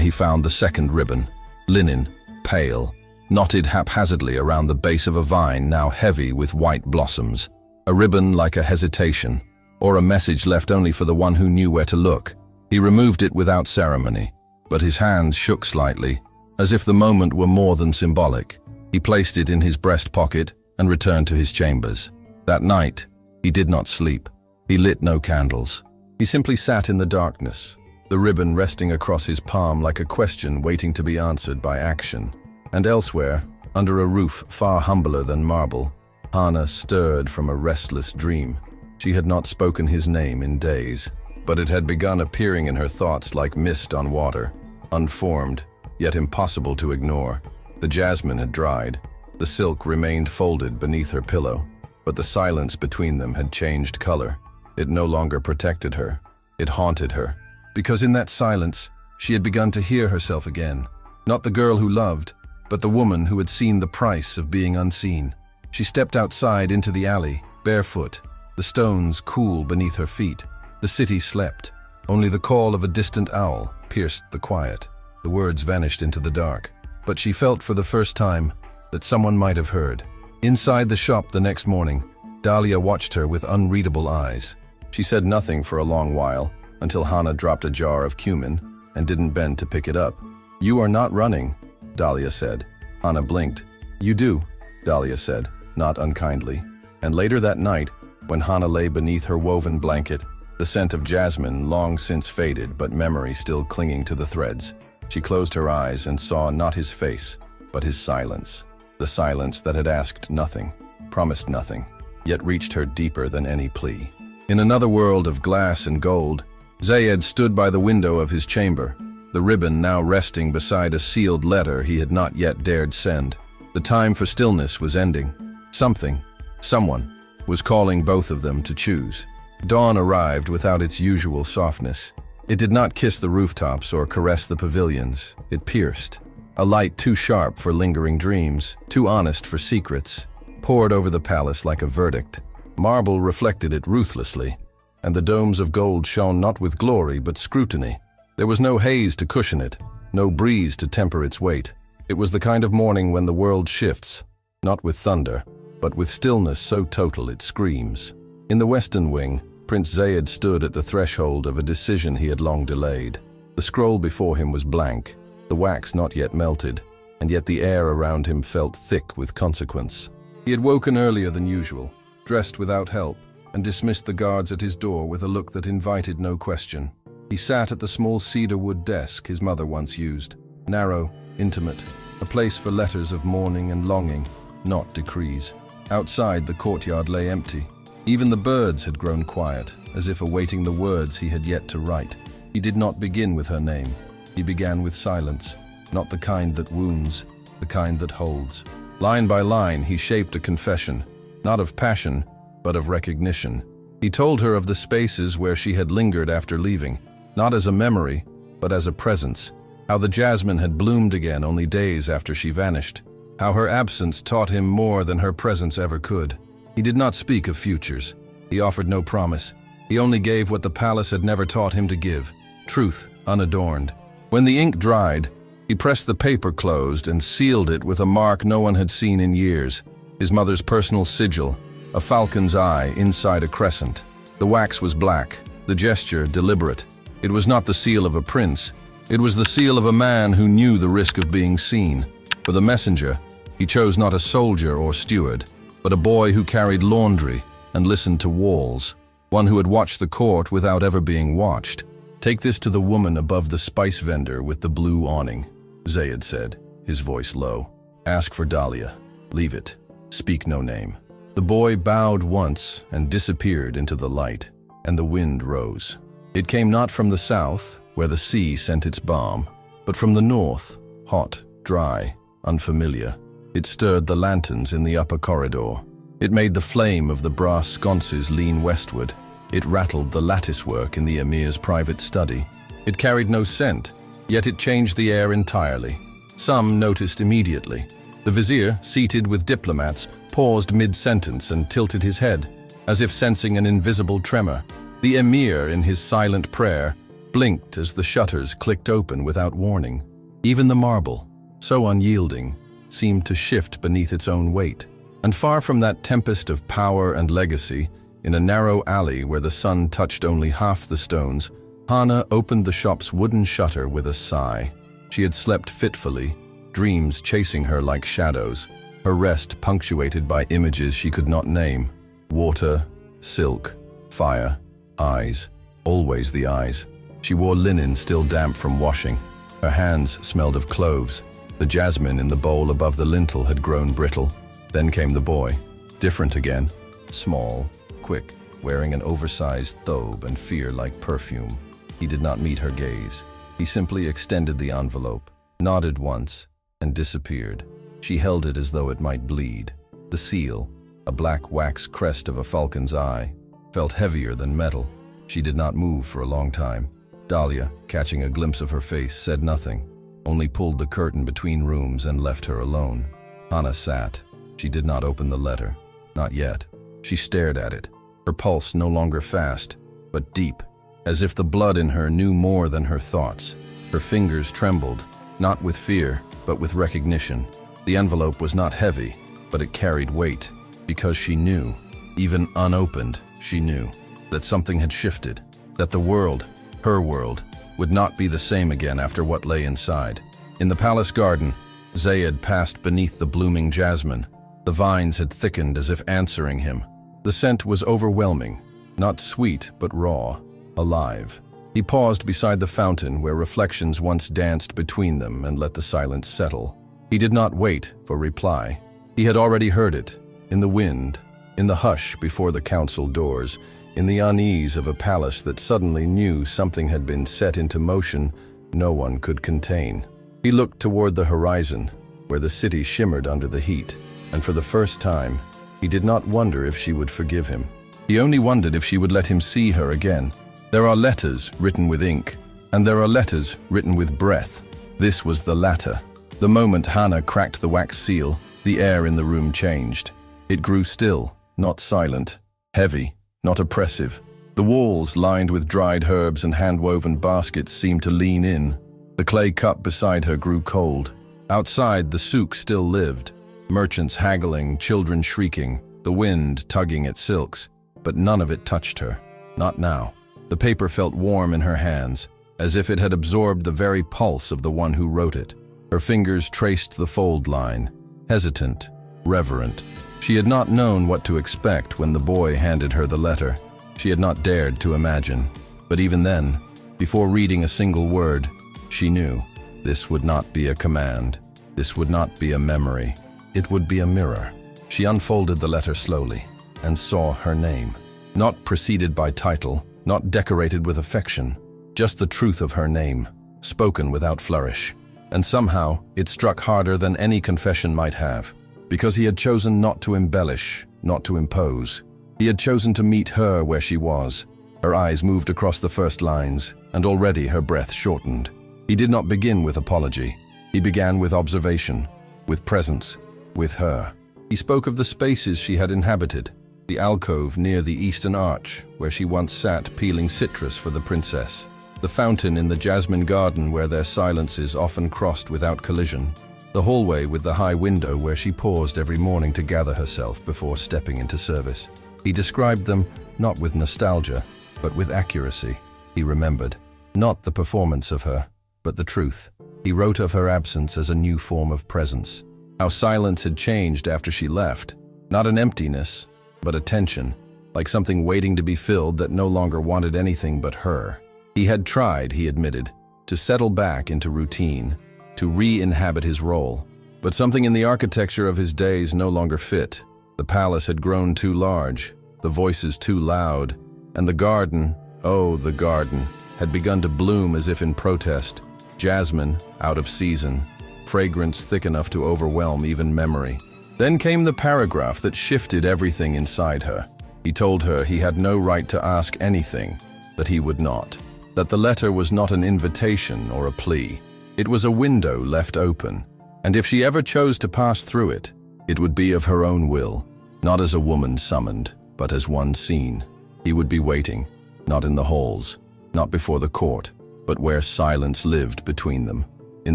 he found the second ribbon, linen, pale, knotted haphazardly around the base of a vine now heavy with white blossoms. A ribbon like a hesitation, or a message left only for the one who knew where to look. He removed it without ceremony, but his hands shook slightly, as if the moment were more than symbolic. He placed it in his breast pocket and returned to his chambers. That night, he did not sleep. He lit no candles. He simply sat in the darkness, the ribbon resting across his palm like a question waiting to be answered by action. And elsewhere, under a roof far humbler than marble, Hana stirred from a restless dream. She had not spoken his name in days, but it had begun appearing in her thoughts like mist on water, unformed, yet impossible to ignore. The jasmine had dried. The silk remained folded beneath her pillow. but the silence between them had changed color. It no longer protected her. It haunted her. Because in that silence, she had begun to hear herself again. Not the girl who loved, but the woman who had seen the price of being unseen. She stepped outside into the alley, barefoot, the stones cool beneath her feet. The city slept. Only the call of a distant owl pierced the quiet. The words vanished into the dark. But she felt for the first time that someone might have heard. Inside the shop the next morning, Dahlia watched her with unreadable eyes. She said nothing for a long while, until Hana dropped a jar of cumin and didn't bend to pick it up. "You are not running," Dahlia said. Hana blinked. "You do," Dahlia said, not unkindly. And later that night, when Hana lay beneath her woven blanket, the scent of jasmine long since faded but memory still clinging to the threads, she closed her eyes and saw not his face, but his silence. The silence that had asked nothing, promised nothing, yet reached her deeper than any plea. In another world of glass and gold, Zayed stood by the window of his chamber, the ribbon now resting beside a sealed letter he had not yet dared send. The time for stillness was ending. Something, someone, was calling both of them to choose. Dawn arrived without its usual softness. It did not kiss the rooftops or caress the pavilions. It pierced. A light too sharp for lingering dreams, too honest for secrets, poured over the palace like a verdict. Marble reflected it ruthlessly, and the domes of gold shone not with glory but scrutiny. There was no haze to cushion it, no breeze to temper its weight. It was the kind of morning when the world shifts, not with thunder, but with stillness so total it screams. In the western wing, Prince Zayed stood at the threshold of a decision he had long delayed. The scroll before him was blank, the wax not yet melted, and yet the air around him felt thick with consequence. He had woken earlier than usual, dressed without help, and dismissed the guards at his door with a look that invited no question. He sat at the small cedar-wood desk his mother once used, narrow, intimate, a place for letters of mourning and longing, not decrees. Outside, the courtyard lay empty. Even the birds had grown quiet, as if awaiting the words he had yet to write. He did not begin with her name. He began with silence, not the kind that wounds, the kind that holds. Line by line, he shaped a confession, not of passion, but of recognition. He told her of the spaces where she had lingered after leaving, not as a memory, but as a presence. How the jasmine had bloomed again only days after she vanished. How her absence taught him more than her presence ever could. He did not speak of futures. He offered no promise. He only gave what the palace had never taught him to give, truth unadorned. When the ink dried, he pressed the paper closed and sealed it with a mark no one had seen in years, his mother's personal sigil, a falcon's eye inside a crescent. The wax was black, the gesture deliberate. It was not the seal of a prince. It was the seal of a man who knew the risk of being seen. For the messenger, he chose not a soldier or steward, but a boy who carried laundry and listened to walls, one who had watched the court without ever being watched. "Take this to the woman above the spice vendor with the blue awning," Zayed said, his voice low. "Ask for Dahlia. Leave it. Speak no name." The boy bowed once and disappeared into the light, and the wind rose. It came not from the south, where the sea sent its balm, but from the north, hot, dry, unfamiliar. It stirred the lanterns in the upper corridor. It made the flame of the brass sconces lean westward. It rattled the latticework in the emir's private study. It carried no scent, yet it changed the air entirely. Some noticed immediately. The vizier, seated with diplomats, paused mid-sentence and tilted his head, as if sensing an invisible tremor. The emir, in his silent prayer, blinked as the shutters clicked open without warning. Even the marble, so unyielding, seemed to shift beneath its own weight. And far from that tempest of power and legacy, in a narrow alley where the sun touched only half the stones, Hana opened the shop's wooden shutter with a sigh. She had slept fitfully, dreams chasing her like shadows, her rest punctuated by images she could not name. Water, silk, fire, eyes, always the eyes. She wore linen still damp from washing. Her hands smelled of cloves. The jasmine in the bowl above the lintel had grown brittle. Then came the boy, different again, small, quick, wearing an oversized thobe and fear like perfume. He did not meet her gaze. He simply extended the envelope, nodded once, and disappeared. She held it as though it might bleed. The seal, a black wax crest of a falcon's eye, felt heavier than metal. She did not move for a long time. Dahlia, catching a glimpse of her face, said nothing, only pulled the curtain between rooms and left her alone. Hana sat. She did not open the letter. Not yet. She stared at it, her pulse no longer fast, but deep, as if the blood in her knew more than her thoughts. Her fingers trembled, not with fear, but with recognition. The envelope was not heavy, but it carried weight, because she knew, even unopened, she knew, that something had shifted, that the world, her world, would not be the same again after what lay inside. In the palace garden, Zayed passed beneath the blooming jasmine. The vines had thickened as if answering him. The scent was overwhelming, not sweet but raw, alive. He paused beside the fountain where reflections once danced between them and let the silence settle. He did not wait for reply. He had already heard it, in the wind, in the hush before the council doors, in the unease of a palace that suddenly knew something had been set into motion no one could contain. He looked toward the horizon, where the city shimmered under the heat, and for the first time, he did not wonder if she would forgive him. He only wondered if she would let him see her again. There are letters written with ink, and there are letters written with breath. This was the latter. The moment Hana cracked the wax seal, the air in the room changed. It grew still, not silent, heavy, not oppressive. The walls, lined with dried herbs and hand-woven baskets, seemed to lean in. The clay cup beside her grew cold. Outside, the souk still lived. Merchants haggling, children shrieking, the wind tugging at silks. But none of it touched her. Not now. The paper felt warm in her hands, as if it had absorbed the very pulse of the one who wrote it. Her fingers traced the fold line, hesitant, reverent. She had not known what to expect when the boy handed her the letter. She had not dared to imagine. But even then, before reading a single word, she knew this would not be a command. This would not be a memory. It would be a mirror. She unfolded the letter slowly and saw her name. Not preceded by title, not decorated with affection, just the truth of her name, spoken without flourish. And somehow, it struck harder than any confession might have, because he had chosen not to embellish, not to impose. He had chosen to meet her where she was. Her eyes moved across the first lines, and already her breath shortened. He did not begin with apology. He began with observation, with presence, with her. He spoke of the spaces she had inhabited, the alcove near the eastern arch, where she once sat peeling citrus for the princess, the fountain in the jasmine garden where their silences often crossed without collision, the hallway with the high window where she paused every morning to gather herself before stepping into service. He described them not with nostalgia, but with accuracy. He remembered, not the performance of her, but the truth. He wrote of her absence as a new form of presence. How silence had changed after she left, not an emptiness, but a tension, like something waiting to be filled that no longer wanted anything but her. He had tried, he admitted, to settle back into routine, to re-inhabit his role. But something in the architecture of his days no longer fit. The palace had grown too large, the voices too loud, and the garden, oh, the garden, had begun to bloom as if in protest. Jasmine, out of season, fragrance thick enough to overwhelm even memory. Then came the paragraph that shifted everything inside her. He told her he had no right to ask anything, that he would not. That the letter was not an invitation or a plea. It was a window left open, and if she ever chose to pass through it, it would be of her own will, not as a woman summoned, but as one seen. He would be waiting, not in the halls, not before the court, but where silence lived between them, in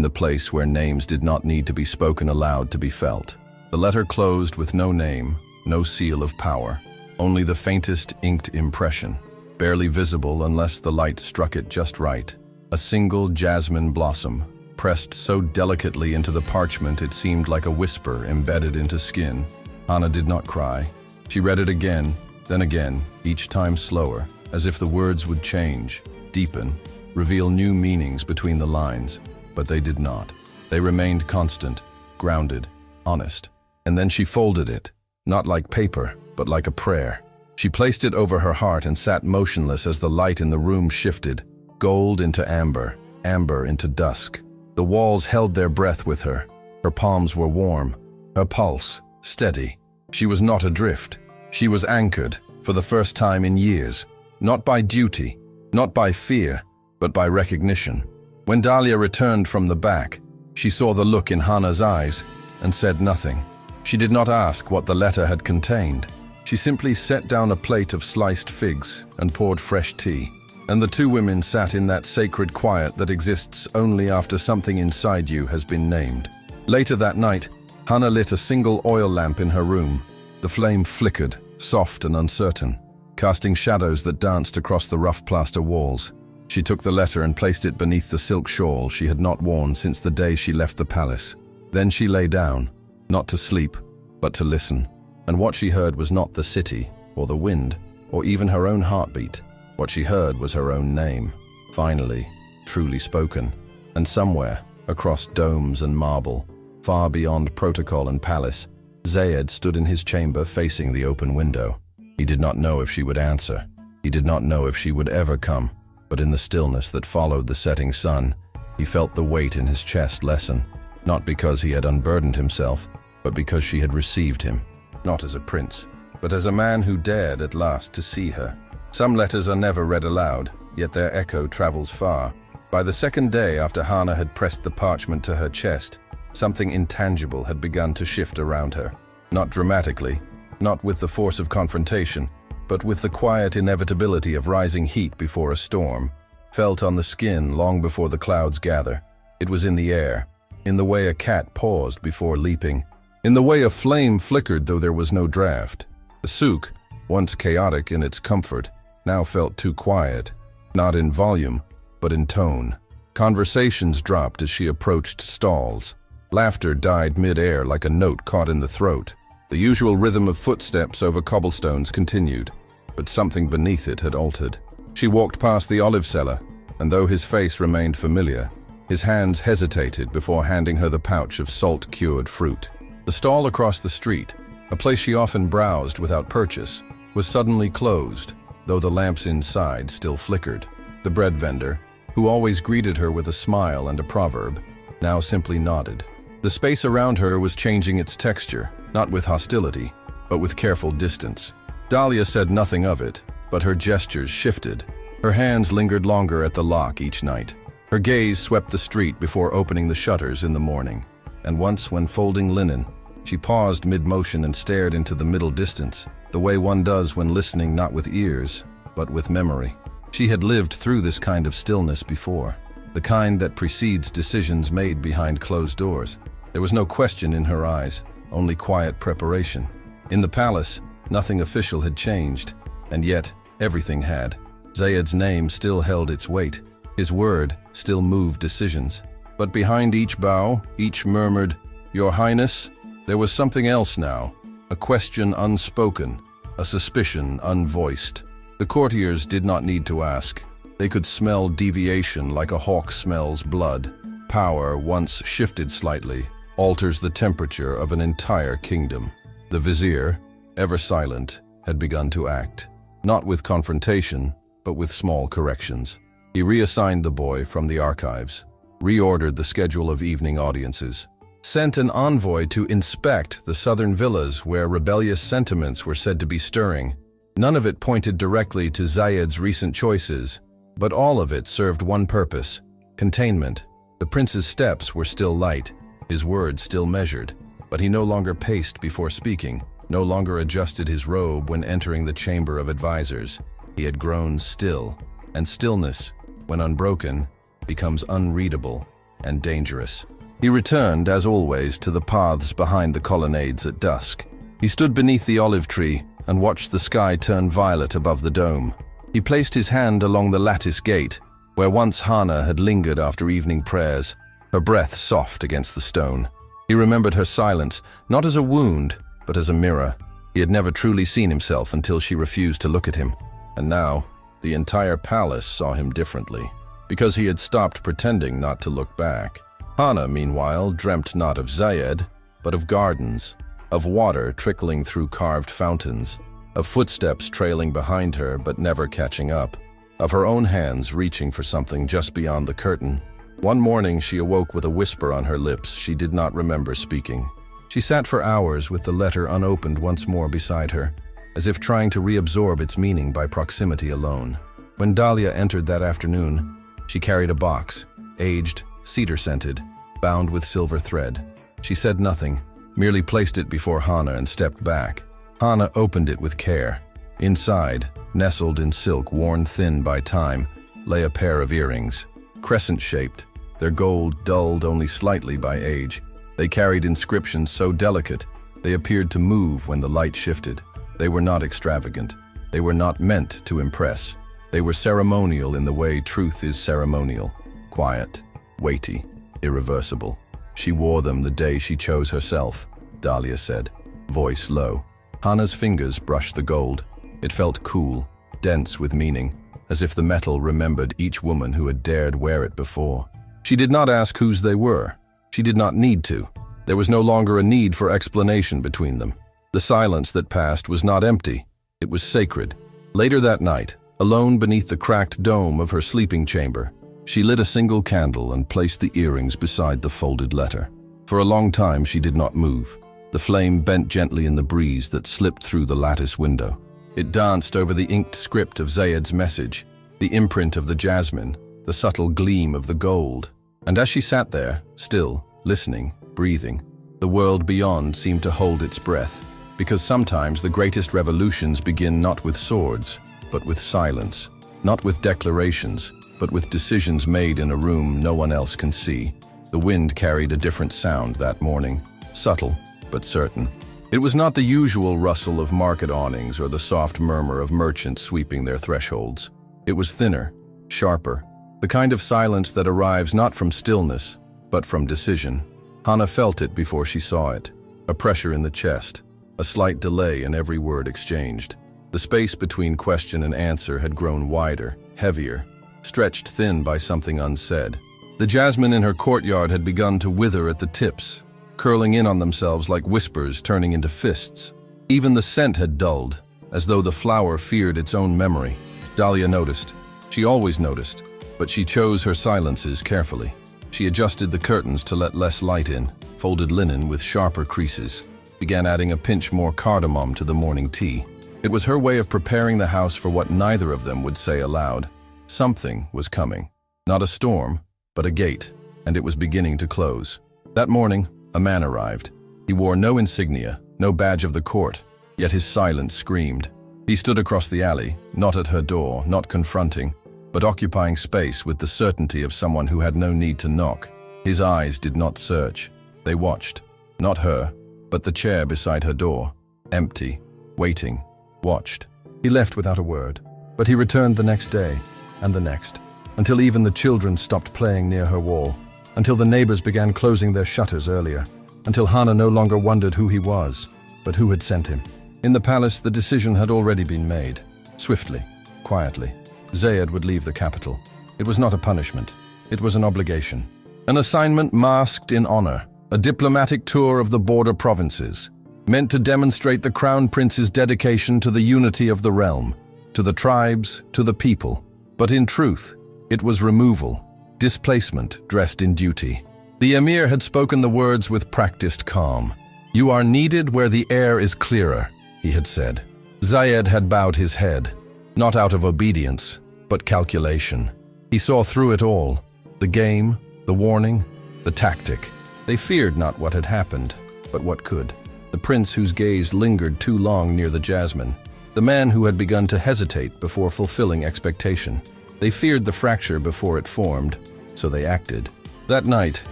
the place where names did not need to be spoken aloud to be felt. The letter closed with no name, no seal of power, only the faintest inked impression, barely visible unless the light struck it just right. A single jasmine blossom, pressed so delicately into the parchment it seemed like a whisper embedded into skin. Hana did not cry. She read it again, then again, each time slower, as if the words would change, deepen, reveal new meanings between the lines. But they did not. They remained constant, grounded, honest. And then she folded it, not like paper, but like a prayer. She placed it over her heart and sat motionless as the light in the room shifted, gold into amber, amber into dusk. The walls held their breath with her. Her palms were warm, her pulse steady. She was not adrift. She was anchored, for the first time in years, not by duty, not by fear, but by recognition. When Dahlia returned from the back, she saw the look in Hana's eyes and said nothing. She did not ask what the letter had contained. She simply set down a plate of sliced figs and poured fresh tea. And the two women sat in that sacred quiet that exists only after something inside you has been named. Later that night, Hana lit a single oil lamp in her room. The flame flickered, soft and uncertain, casting shadows that danced across the rough plaster walls. She took the letter and placed it beneath the silk shawl she had not worn since the day she left the palace. Then she lay down, not to sleep, but to listen. And what she heard was not the city, or the wind, or even her own heartbeat. What she heard was her own name, finally, truly spoken. And somewhere, across domes and marble, far beyond protocol and palace, Zayed stood in his chamber facing the open window. He did not know if she would answer. He did not know if she would ever come. But in the stillness that followed the setting sun, he felt the weight in his chest lessen, not because he had unburdened himself, but because she had received him, not as a prince, but as a man who dared at last to see her. Some letters are never read aloud, yet their echo travels far. By the second day after Hana had pressed the parchment to her chest, something intangible had begun to shift around her. Not dramatically, not with the force of confrontation, but with the quiet inevitability of rising heat before a storm, felt on the skin long before the clouds gather. It was in the air, in the way a cat paused before leaping, in the way a flame flickered though there was no draft. The souk, once chaotic in its comfort, now felt too quiet, not in volume, but in tone. Conversations dropped as she approached stalls. Laughter died mid-air like a note caught in the throat. The usual rhythm of footsteps over cobblestones continued, but something beneath it had altered. She walked past the olive seller, and though his face remained familiar, his hands hesitated before handing her the pouch of salt-cured fruit. The stall across the street, a place she often browsed without purchase, was suddenly closed, though the lamps inside still flickered. The bread vendor, who always greeted her with a smile and a proverb, now simply nodded. The space around her was changing its texture, not with hostility, but with careful distance. Dahlia said nothing of it, but her gestures shifted. Her hands lingered longer at the lock each night. Her gaze swept the street before opening the shutters in the morning. And once, when folding linen, she paused mid-motion and stared into the middle distance, the way one does when listening not with ears, but with memory. She had lived through this kind of stillness before, the kind that precedes decisions made behind closed doors. There was no question in her eyes, only quiet preparation. In the palace, nothing official had changed, and yet everything had. Zayed's name still held its weight. His word still moved decisions. But behind each bow, each murmured, "Your Highness," there was something else now, a question unspoken, a suspicion unvoiced. The courtiers did not need to ask. They could smell deviation like a hawk smells blood. Power, once shifted slightly, alters the temperature of an entire kingdom. The vizier, ever silent, had begun to act, not with confrontation, but with small corrections. He reassigned the boy from the archives, reordered the schedule of evening audiences, sent an envoy to inspect the southern villas where rebellious sentiments were said to be stirring. None of it pointed directly to Zayed's recent choices, but all of it served one purpose: containment. The prince's steps were still light, his words still measured, but he no longer paced before speaking, no longer adjusted his robe when entering the chamber of advisors. He had grown still, and stillness, when unbroken, becomes unreadable and dangerous. He returned, as always, to the paths behind the colonnades at dusk. He stood beneath the olive tree and watched the sky turn violet above the dome. He placed his hand along the lattice gate, where once Hana had lingered after evening prayers, her breath soft against the stone. He remembered her silence, not as a wound, but as a mirror. He had never truly seen himself until she refused to look at him. And now, the entire palace saw him differently, because he had stopped pretending not to look back. Hana, meanwhile, dreamt not of Zayed, but of gardens, of water trickling through carved fountains, of footsteps trailing behind her but never catching up, of her own hands reaching for something just beyond the curtain. One morning she awoke with a whisper on her lips she did not remember speaking. She sat for hours with the letter unopened once more beside her, as if trying to reabsorb its meaning by proximity alone. When Dahlia entered that afternoon, she carried a box, aged, cedar-scented, bound with silver thread. She said nothing, merely placed it before Hana and stepped back. Hana opened it with care. Inside, nestled in silk worn thin by time, lay a pair of earrings, crescent-shaped, their gold dulled only slightly by age. They carried inscriptions so delicate, they appeared to move when the light shifted. They were not extravagant. They were not meant to impress. They were ceremonial in the way truth is ceremonial. Quiet, weighty, irreversible. She wore them the day she chose herself, Dahlia said, voice low. Hana's fingers brushed the gold. It felt cool, dense with meaning, as if the metal remembered each woman who had dared wear it before. She did not ask whose they were. She did not need to. There was no longer a need for explanation between them. The silence that passed was not empty. It was sacred. Later that night, alone beneath the cracked dome of her sleeping chamber, she lit a single candle and placed the earrings beside the folded letter. For a long time she did not move. The flame bent gently in the breeze that slipped through the lattice window. It danced over the inked script of Zayed's message, the imprint of the jasmine, the subtle gleam of the gold. And as she sat there, still, listening, breathing, the world beyond seemed to hold its breath, because sometimes the greatest revolutions begin not with swords, but with silence, not with declarations, but with decisions made in a room no one else can see. The wind carried a different sound that morning, subtle but certain. It was not the usual rustle of market awnings or the soft murmur of merchants sweeping their thresholds. It was thinner, sharper, the kind of silence that arrives not from stillness, but from decision. Hana felt it before she saw it, a pressure in the chest, a slight delay in every word exchanged. The space between question and answer had grown wider, heavier, stretched thin by something unsaid. The jasmine in her courtyard had begun to wither at the tips, curling in on themselves like whispers turning into fists. Even the scent had dulled, as though the flower feared its own memory. Dahlia noticed. She always noticed, but she chose her silences carefully. She adjusted the curtains to let less light in, folded linen with sharper creases, began adding a pinch more cardamom to the morning tea. It was her way of preparing the house for what neither of them would say aloud. Something was coming. Not a storm, but a gate, and it was beginning to close. That morning, a man arrived. He wore no insignia, no badge of the court, yet his silence screamed. He stood across the alley, not at her door, not confronting, but occupying space with the certainty of someone who had no need to knock. His eyes did not search. They watched, not her, but the chair beside her door, empty, waiting, watched. He left without a word, but he returned the next day, and the next, until even the children stopped playing near her wall, until the neighbors began closing their shutters earlier, until Hana no longer wondered who he was, but who had sent him. In the palace, the decision had already been made, swiftly, quietly. Zayed would leave the capital. It was not a punishment. It was an obligation. An assignment masked in honor, a diplomatic tour of the border provinces, meant to demonstrate the crown prince's dedication to the unity of the realm, to the tribes, to the people. But in truth, it was removal, displacement dressed in duty. The emir had spoken the words with practiced calm. "You are needed where the air is clearer," he had said. Zayed had bowed his head, not out of obedience, but calculation. He saw through it all, the game, the warning, the tactic. They feared not what had happened, but what could. The prince whose gaze lingered too long near the jasmine, the man who had begun to hesitate before fulfilling expectation. They feared the fracture before it formed, so they acted. That night,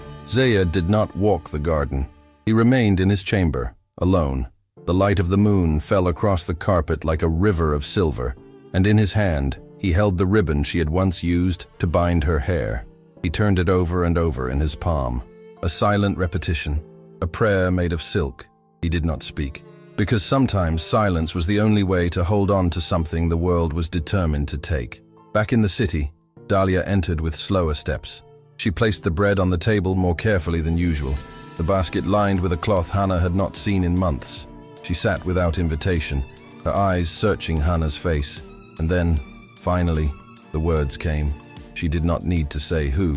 Zayed did not walk the garden. He remained in his chamber, alone. The light of the moon fell across the carpet like a river of silver, and in his hand, he held the ribbon she had once used to bind her hair. He turned it over and over in his palm. A silent repetition, a prayer made of silk. He did not speak, because sometimes silence was the only way to hold on to something the world was determined to take. Back in the city, Dahlia entered with slower steps. She placed the bread on the table more carefully than usual, the basket lined with a cloth Hana had not seen in months. She sat without invitation, her eyes searching Hana's face. And then, finally, the words came. She did not need to say who.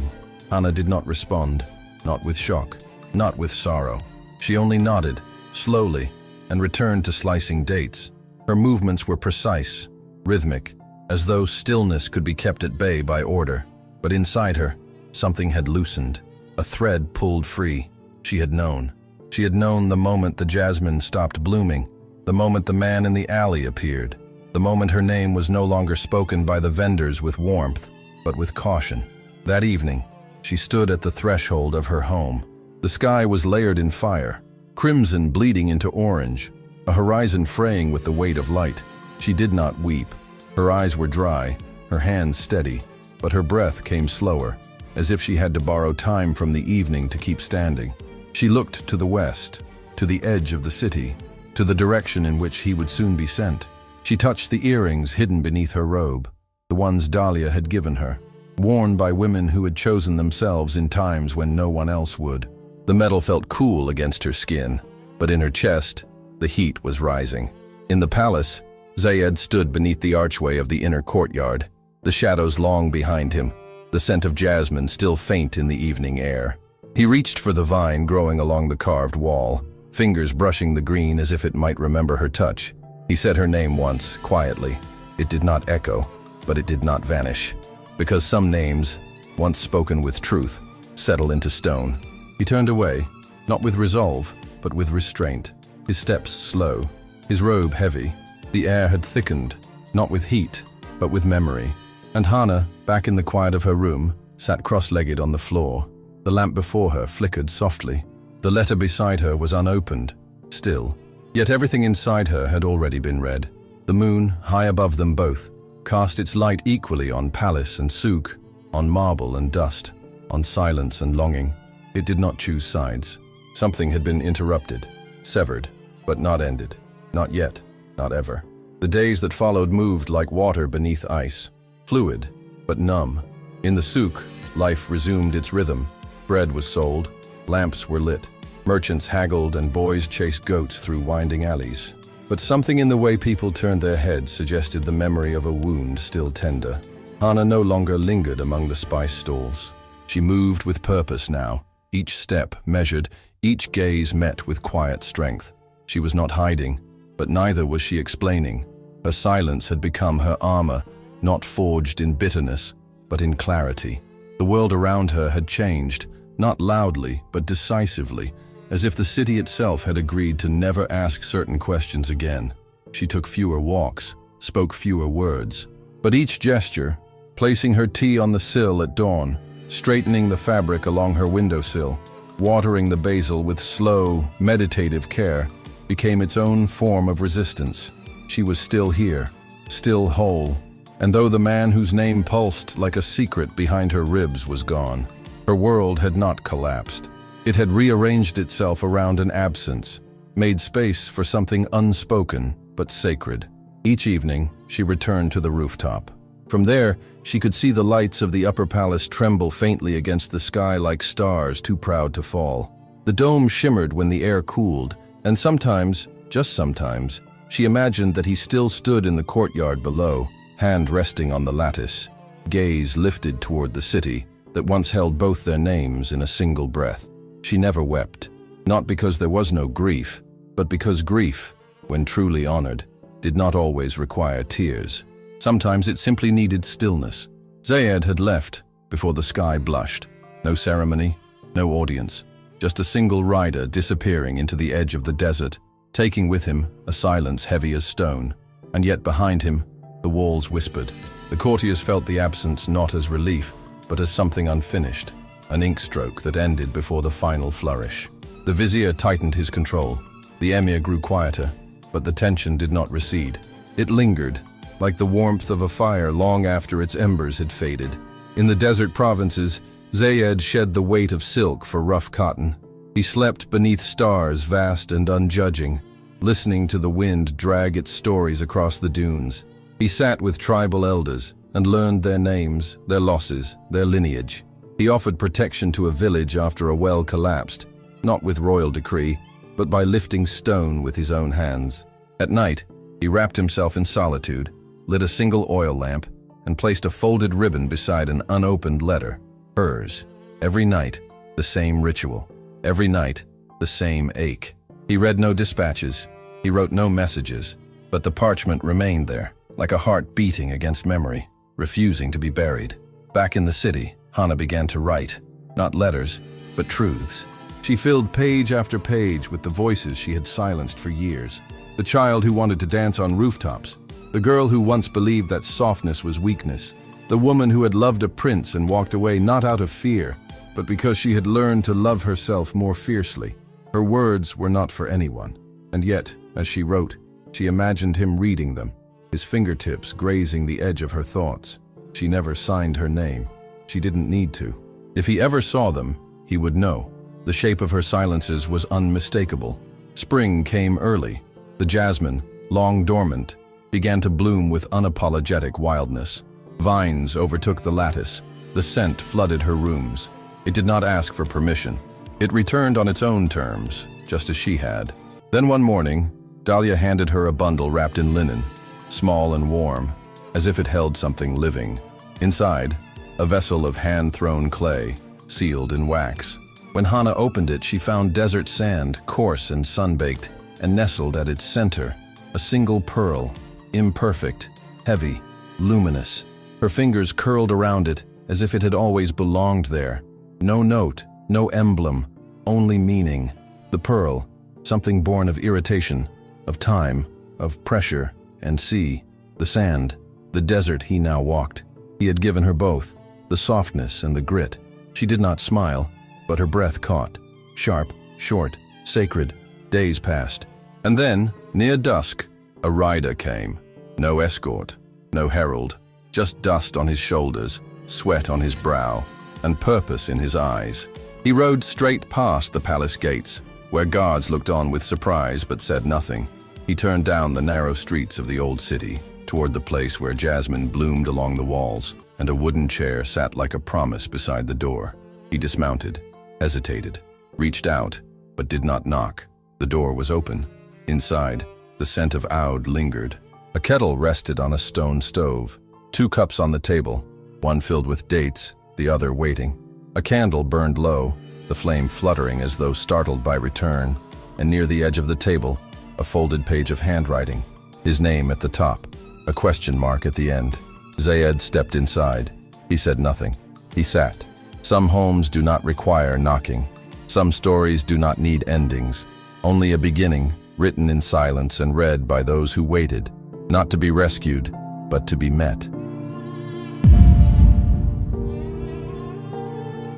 Hana did not respond, not with shock, not with sorrow. She only nodded, slowly, and returned to slicing dates. Her movements were precise, rhythmic, as though stillness could be kept at bay by order. But inside her, something had loosened. A thread pulled free. She had known. She had known the moment the jasmine stopped blooming, the moment the man in the alley appeared, the moment her name was no longer spoken by the vendors with warmth, but with caution. That evening, she stood at the threshold of her home. The sky was layered in fire, crimson bleeding into orange, a horizon fraying with the weight of light. She did not weep. Her eyes were dry, her hands steady, but her breath came slower, as if she had to borrow time from the evening to keep standing. She looked to the west, to the edge of the city, to the direction in which he would soon be sent. She touched the earrings hidden beneath her robe, the ones Dahlia had given her, worn by women who had chosen themselves in times when no one else would. The metal felt cool against her skin, but in her chest, the heat was rising. In the palace, Zayed stood beneath the archway of the inner courtyard, the shadows long behind him, the scent of jasmine still faint in the evening air. He reached for the vine growing along the carved wall, fingers brushing the green as if it might remember her touch. He said her name once, quietly. It did not echo, but it did not vanish. Because some names, once spoken with truth, settle into stone. He turned away, not with resolve, but with restraint. His steps slow, his robe heavy. The air had thickened, not with heat, but with memory. And Hana, back in the quiet of her room, sat cross-legged on the floor. The lamp before her flickered softly. The letter beside her was unopened, still. Yet everything inside her had already been read. The moon, high above them both, cast its light equally on palace and souk, on marble and dust, on silence and longing. It did not choose sides. Something had been interrupted, severed, but not ended. Not yet, not ever. The days that followed moved like water beneath ice, fluid, but numb. In the souk, life resumed its rhythm. Bread was sold, lamps were lit, merchants haggled and boys chased goats through winding alleys. But something in the way people turned their heads suggested the memory of a wound still tender. Hana no longer lingered among the spice stalls. She moved with purpose now, each step measured, each gaze met with quiet strength. She was not hiding, but neither was she explaining. Her silence had become her armor, not forged in bitterness, but in clarity. The world around her had changed, not loudly, but decisively, as if the city itself had agreed to never ask certain questions again. She took fewer walks, spoke fewer words. But each gesture, placing her tea on the sill at dawn, straightening the fabric along her windowsill, watering the basil with slow, meditative care, became its own form of resistance. She was still here, still whole, and though the man whose name pulsed like a secret behind her ribs was gone, her world had not collapsed. It had rearranged itself around an absence, made space for something unspoken but sacred. Each evening, she returned to the rooftop. From there, she could see the lights of the upper palace tremble faintly against the sky like stars too proud to fall. The dome shimmered when the air cooled, and sometimes, just sometimes, she imagined that he still stood in the courtyard below, hand resting on the lattice, gaze lifted toward the city that once held both their names in a single breath. She never wept, not because there was no grief, but because grief, when truly honored, did not always require tears. Sometimes it simply needed stillness. Zayed had left before the sky blushed. No ceremony, no audience, just a single rider disappearing into the edge of the desert, taking with him a silence heavy as stone. And yet behind him, the walls whispered. The courtiers felt the absence not as relief, but as something unfinished, an ink stroke that ended before the final flourish. The vizier tightened his control. The emir grew quieter, but the tension did not recede. It lingered, like the warmth of a fire long after its embers had faded. In the desert provinces, Zayed shed the weight of silk for rough cotton. He slept beneath stars vast and unjudging, listening to the wind drag its stories across the dunes. He sat with tribal elders and learned their names, their losses, their lineage. He offered protection to a village after a well collapsed, not with royal decree, but by lifting stone with his own hands. At night, he wrapped himself in solitude, lit a single oil lamp, and placed a folded ribbon beside an unopened letter. Hers. Every night, the same ritual. Every night, the same ache. He read no dispatches, he wrote no messages, but the parchment remained there, like a heart beating against memory, refusing to be buried. Back in the city, Hana began to write, not letters, but truths. She filled page after page with the voices she had silenced for years. The child who wanted to dance on rooftops, the girl who once believed that softness was weakness, the woman who had loved a prince and walked away not out of fear, but because she had learned to love herself more fiercely. Her words were not for anyone, and yet, as she wrote, she imagined him reading them, his fingertips grazing the edge of her thoughts. She never signed her name. She didn't need to. If he ever saw them, he would know. The shape of her silences was unmistakable. Spring came early. The jasmine, long dormant, began to bloom with unapologetic wildness. Vines overtook the lattice. The scent flooded her rooms. It did not ask for permission. It returned on its own terms, just as she had. Then one morning, Dahlia handed her a bundle wrapped in linen, small and warm, as if it held something living. Inside, a vessel of hand-thrown clay, sealed in wax. When Hana opened it, she found desert sand, coarse and sun-baked, and nestled at its center, a single pearl, imperfect, heavy, luminous. Her fingers curled around it as if it had always belonged there. No note, no emblem, only meaning. The pearl, something born of irritation, of time, of pressure and sea. The sand, the desert he now walked. He had given her both, the softness and the grit. She did not smile, but her breath caught. Sharp, short, sacred. Days passed. And then, near dusk, a rider came. No escort, no herald, just dust on his shoulders, sweat on his brow, and purpose in his eyes. He rode straight past the palace gates, where guards looked on with surprise but said nothing. He turned down the narrow streets of the old city, toward the place where jasmine bloomed along the walls, and a wooden chair sat like a promise beside the door. He dismounted, hesitated, reached out, but did not knock. The door was open. Inside, the scent of oud lingered. A kettle rested on a stone stove. 2 cups on the table, one filled with dates, the other waiting. A candle burned low, the flame fluttering as though startled by return, and near the edge of the table, a folded page of handwriting. His name at the top, a question mark at the end. Zayed stepped inside. He said nothing. He sat. Some homes do not require knocking. Some stories do not need endings. Only a beginning, written in silence and read by those who waited, not to be rescued, but to be met.